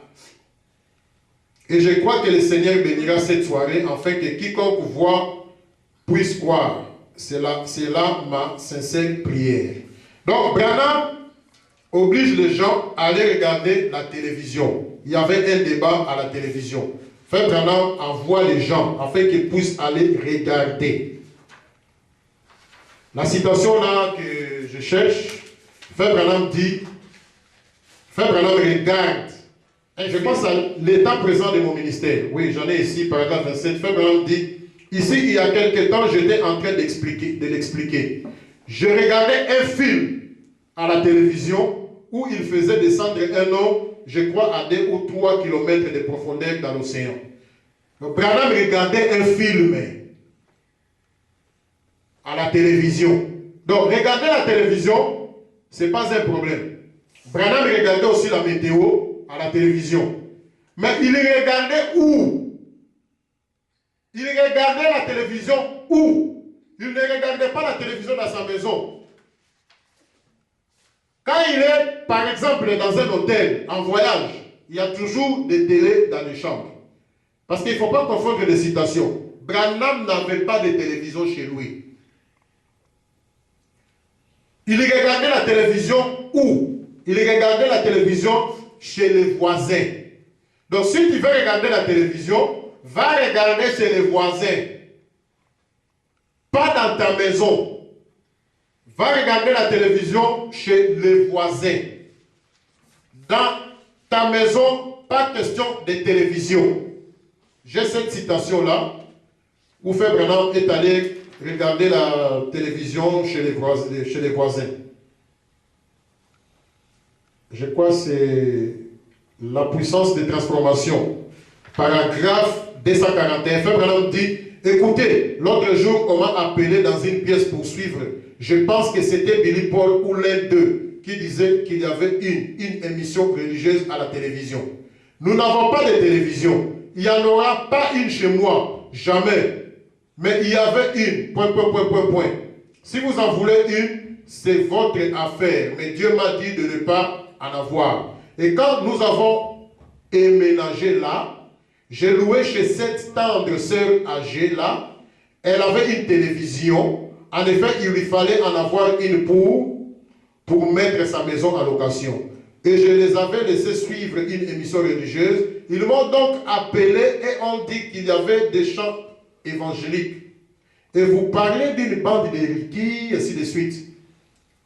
Et je crois que le Seigneur bénira cette soirée, afin que quiconque voit puisse croire. C'est là ma sincère prière. Donc, Branham oblige les gens à aller regarder la télévision. Il y avait un débat à la télévision. Frère Branham envoie les gens afin qu'ils puissent aller regarder. La citation là que je cherche, Frère Branham dit, Frère Branham regarde. Et je pense à l'état présent de mon ministère. Oui, j'en ai ici, paragraphe 27. Frère Branham dit, ici, il y a quelque temps, j'étais en train de l'expliquer. Je regardais un film à la télévision où il faisait descendre un homme, je crois, à 2 ou 3 kilomètres de profondeur dans l'océan. Branham regardait un film à la télévision. Donc, regarder la télévision, ce n'est pas un problème. Branham regardait aussi la météo à la télévision. Mais il regardait où? Il regardait la télévision où? Il ne regardait pas la télévision dans sa maison. Quand il est, par exemple, dans un hôtel, en voyage, il y a toujours des télés dans les chambres. Parce qu'il ne faut pas confondre les citations. Branham n'avait pas de télévision chez lui. Il regardait la télévision où? Il regardait la télévision chez les voisins. Donc, si tu veux regarder la télévision, va regarder chez les voisins. Pas dans ta maison. Va regarder la télévision chez les voisins. Dans ta maison, pas question de télévision. J'ai cette citation-là, où Frère Branham est allé regarder la télévision chez les voisins. Je crois que c'est la puissance de transformation. Paragraphe 241. Frère Branham dit, écoutez, l'autre jour, on m'a appelé dans une pièce pour suivre. Je pense que c'était Billy Paul ou l'un d'eux qui disait qu'il y avait une émission religieuse à la télévision. Nous n'avons pas de télévision. Il n'y en aura pas une chez moi. Jamais. Mais il y avait une. Point. Si vous en voulez une, c'est votre affaire. Mais Dieu m'a dit de ne pas en avoir. Et quand nous avons emménagé là, j'ai loué chez cette tendre sœur âgée là. Elle avait une télévision. En effet, il lui fallait en avoir une pour mettre sa maison en location. Et je les avais laissés suivre une émission religieuse. Ils m'ont donc appelé et ont dit qu'il y avait des chants évangéliques. Et vous parlez d'une bande de Ricky, ainsi de suite.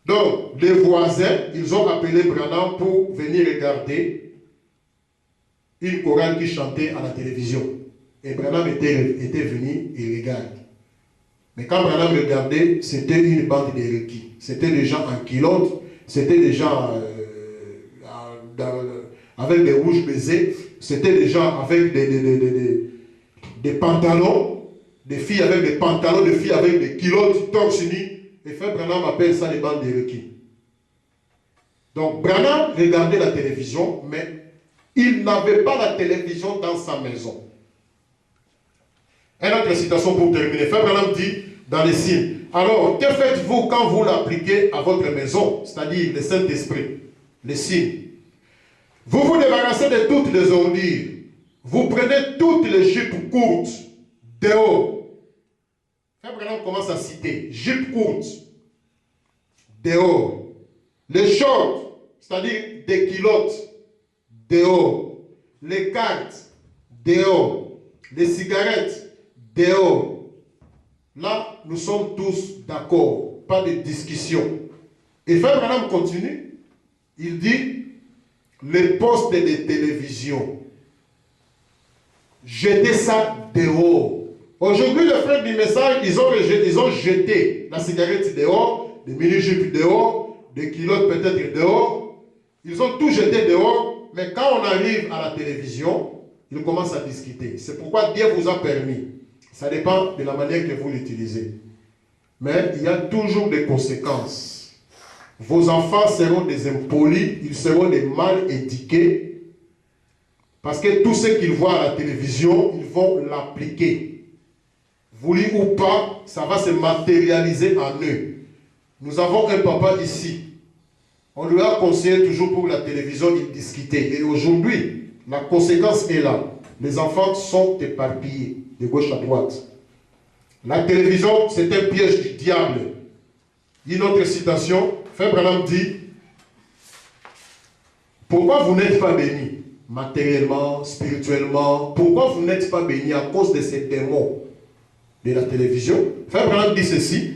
Donc, les voisins, ils ont appelé Branham pour venir regarder une chorale qui chantait à la télévision. Et Branham était venu et regarde. Mais quand Branham regardait, c'était une bande de Ricky. C'était des gens en culotte, c'était des gens avec des rouges baisés, c'était des gens avec des pantalons, des filles avec des pantalons, des filles avec des culottes, torse nu. Et Frère Branham appelle ça les bandes de Ricky. Donc Branham regardait la télévision, mais il n'avait pas la télévision dans sa maison. Une autre citation pour terminer. Frère Branham dit dans les signes, Alors, que faites-vous quand vous l'appliquez à votre maison, c'est-à-dire le Saint-Esprit, les signes? Vous vous débarrassez de toutes les ordures. Vous prenez toutes les jupes courtes dehors. Frère Branham commence à citer jupes courtes dehors. Les shorts, c'est-à-dire des culottes dehors. Les cartes dehors. Les cigarettes dehors. Là, nous sommes tous d'accord. Pas de discussion. Et Frère Branham continue. Il dit, les postes de télévision, jetez ça dehors. Aujourd'hui, les frères du message, ils ont jeté la cigarette dehors, des mini-jupes dehors, des culottes peut-être dehors. Ils ont tout jeté dehors, mais quand on arrive à la télévision, ils commencent à discuter. C'est pourquoi Dieu vous a permis. Ça dépend de la manière que vous l'utilisez. Mais il y a toujours des conséquences. Vos enfants seront des impolis, ils seront des mal éduqués, parce que tout ce qu'ils voient à la télévision, ils vont l'appliquer. Voulu ou pas, ça va se matérialiser en eux. Nous avons un papa ici. On lui a conseillé toujours pour la télévision, il discutait. Et aujourd'hui, la conséquence est là. Les enfants sont éparpillés de gauche à droite. La télévision, c'est un piège du diable. Une autre citation, Frère Branham dit, pourquoi vous n'êtes pas bénis matériellement, spirituellement? Pourquoi vous n'êtes pas bénis à cause de ces démons de la télévision? Frère Branham dit ceci,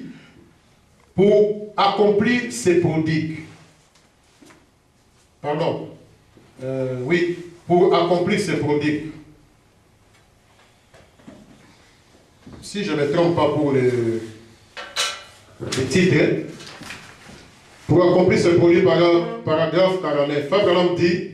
pour accomplir ses prodiges. Pardon. Oui, pour accomplir ses prodiges. Si je ne me trompe pas pour les titres, pour accomplir ce produit, paragraphe 49, Frère Branham dit,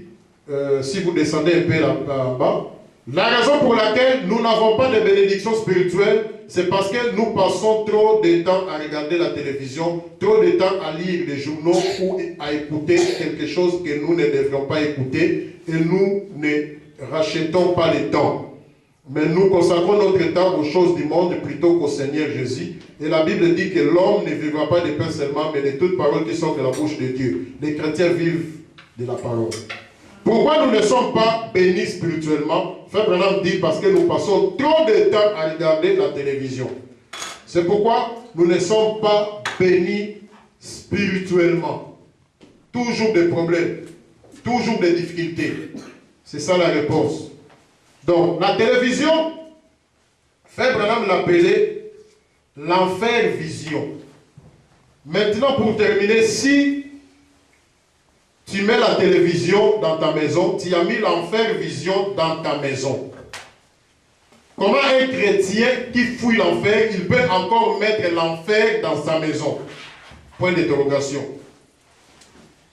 si vous descendez un peu là en bas, la raison pour laquelle nous n'avons pas de bénédiction spirituelle, c'est parce que nous passons trop de temps à regarder la télévision, trop de temps à lire les journaux ou à écouter quelque chose que nous ne devrions pas écouter, et nous ne rachetons pas le temps. Mais nous consacrons notre temps aux choses du monde plutôt qu'au Seigneur Jésus. Et la Bible dit que l'homme ne vivra pas de pain seulement, mais de toutes paroles qui sortent de la bouche de Dieu. Les chrétiens vivent de la parole. Pourquoi nous ne sommes pas bénis spirituellement? Frère Branham dit parce que nous passons trop de temps à regarder la télévision. C'est pourquoi nous ne sommes pas bénis spirituellement. Toujours des problèmes, toujours des difficultés. C'est ça la réponse. Donc, la télévision, Frère Branham l'appelait l'enfer vision. Maintenant, pour terminer, si tu mets la télévision dans ta maison, tu as mis l'enfer vision dans ta maison. Comment un chrétien qui fouille l'enfer, il peut encore mettre l'enfer dans sa maison? Point d'interrogation.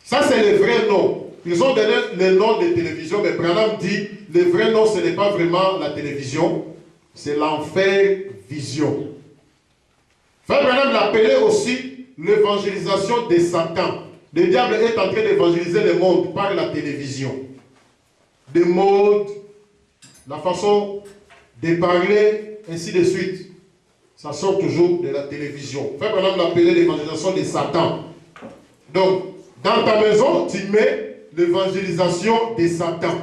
Ça, c'est le vrai nom. Ils ont donné le nom de télévision, mais Branham dit, le vrai nom, ce n'est pas vraiment la télévision, c'est l'enfer vision. Frère Branham l'appelait aussi l'évangélisation de Satan. Le diable est en train d'évangéliser le monde par la télévision. Des modes, la façon de parler, ainsi de suite. Ça sort toujours de la télévision. Frère Branham l'appelait l'évangélisation de Satan. Donc, dans ta maison, tu mets l'évangélisation de Satan.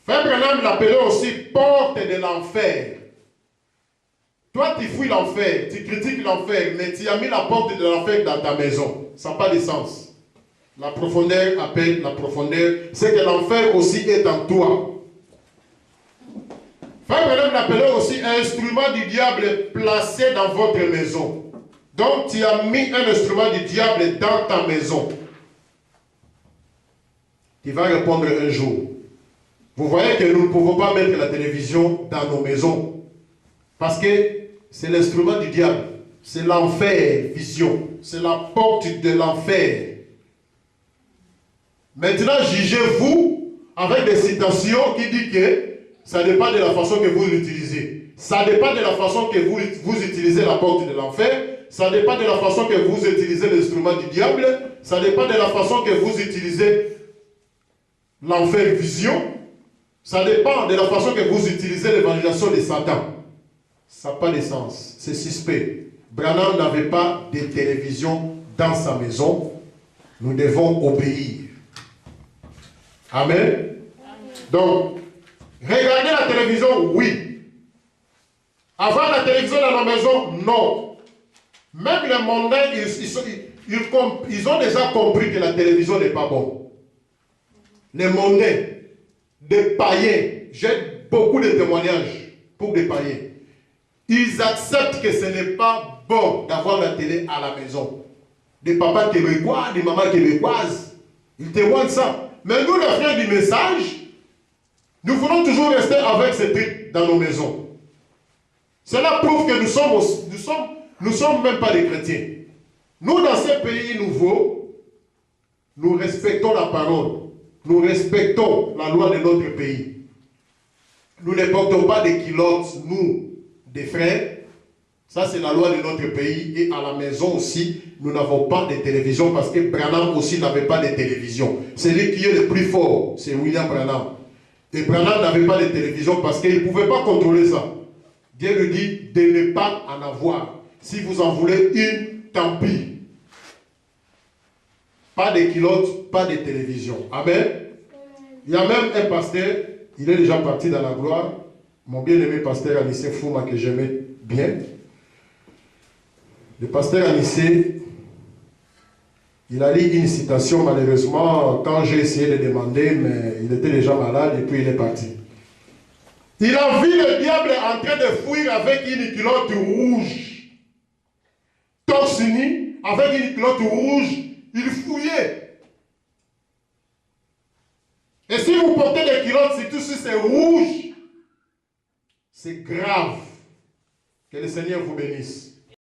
Frère Branham l'appelait aussi porte de l'enfer. Toi, tu fouilles l'enfer, tu critiques l'enfer, mais tu as mis la porte de l'enfer dans ta maison. Ça n'a pas de sens. La profondeur appelle la profondeur. C'est que l'enfer aussi est en toi. Frère Branham l'appelait aussi un instrument du diable placé dans votre maison. Donc, tu as mis un instrument du diable dans ta maison. Tu vas répondre un jour. Vous voyez que nous ne pouvons pas mettre la télévision dans nos maisons. Parce que c'est l'instrument du diable. C'est l'enfer, vision. C'est la porte de l'enfer. Maintenant, jugez-vous avec des citations qui disent que ça dépend de la façon que vous l'utilisez. Ça dépend de la façon que vous utilisez la porte de l'enfer. Ça dépend de la façon que vous utilisez l'instrument du diable. Ça dépend de la façon que vous utilisez l'enfer vision. Ça dépend de la façon que vous utilisez l'évangélisation de Satan. Ça n'a pas de sens. C'est suspect. Branham n'avait pas de télévision dans sa maison. Nous devons obéir. Amen. Donc, regarder la télévision, oui. Avoir la télévision dans la maison, non. Même les mondains, ils ont déjà compris que la télévision n'est pas bonne. Les mondains, des païens, j'ai beaucoup de témoignages pour des païens. Ils acceptent que ce n'est pas bon d'avoir la télé à la maison. Des papas québécois, des mamans québécoises, ils témoignent ça. Mais nous, les frères du message, nous voulons toujours rester avec ces trucs dans nos maisons. Cela prouve que nous sommes même pas des chrétiens. Nous, dans ces pays nouveaux, nous respectons la parole. Nous respectons la loi de notre pays. Nous ne portons pas des culottes, nous, des frères. Ça, c'est la loi de notre pays. Et à la maison aussi, nous n'avons pas de télévision parce que Branham aussi n'avait pas de télévision. Celui qui est le plus fort, c'est William Branham. Et Branham n'avait pas de télévision parce qu'il ne pouvait pas contrôler ça. Dieu lui dit de ne pas en avoir. Si vous en voulez une, tant pis. Pas de culottes, pas de télévision. Amen. Il y a même un pasteur, il est déjà parti dans la gloire. Mon bien-aimé pasteur Anissé Fouma que j'aimais bien. Le pasteur Anissé, il a lu une citation, malheureusement, quand j'ai essayé de demander, mais il était déjà malade et puis il est parti. Il a vu le diable en train de fuir avec une culotte rouge. Torse nu, avec une culotte rouge, il fouillait. Et si vous portez des culottes, surtout si c'est rouge, c'est grave. Que le Seigneur vous bénisse.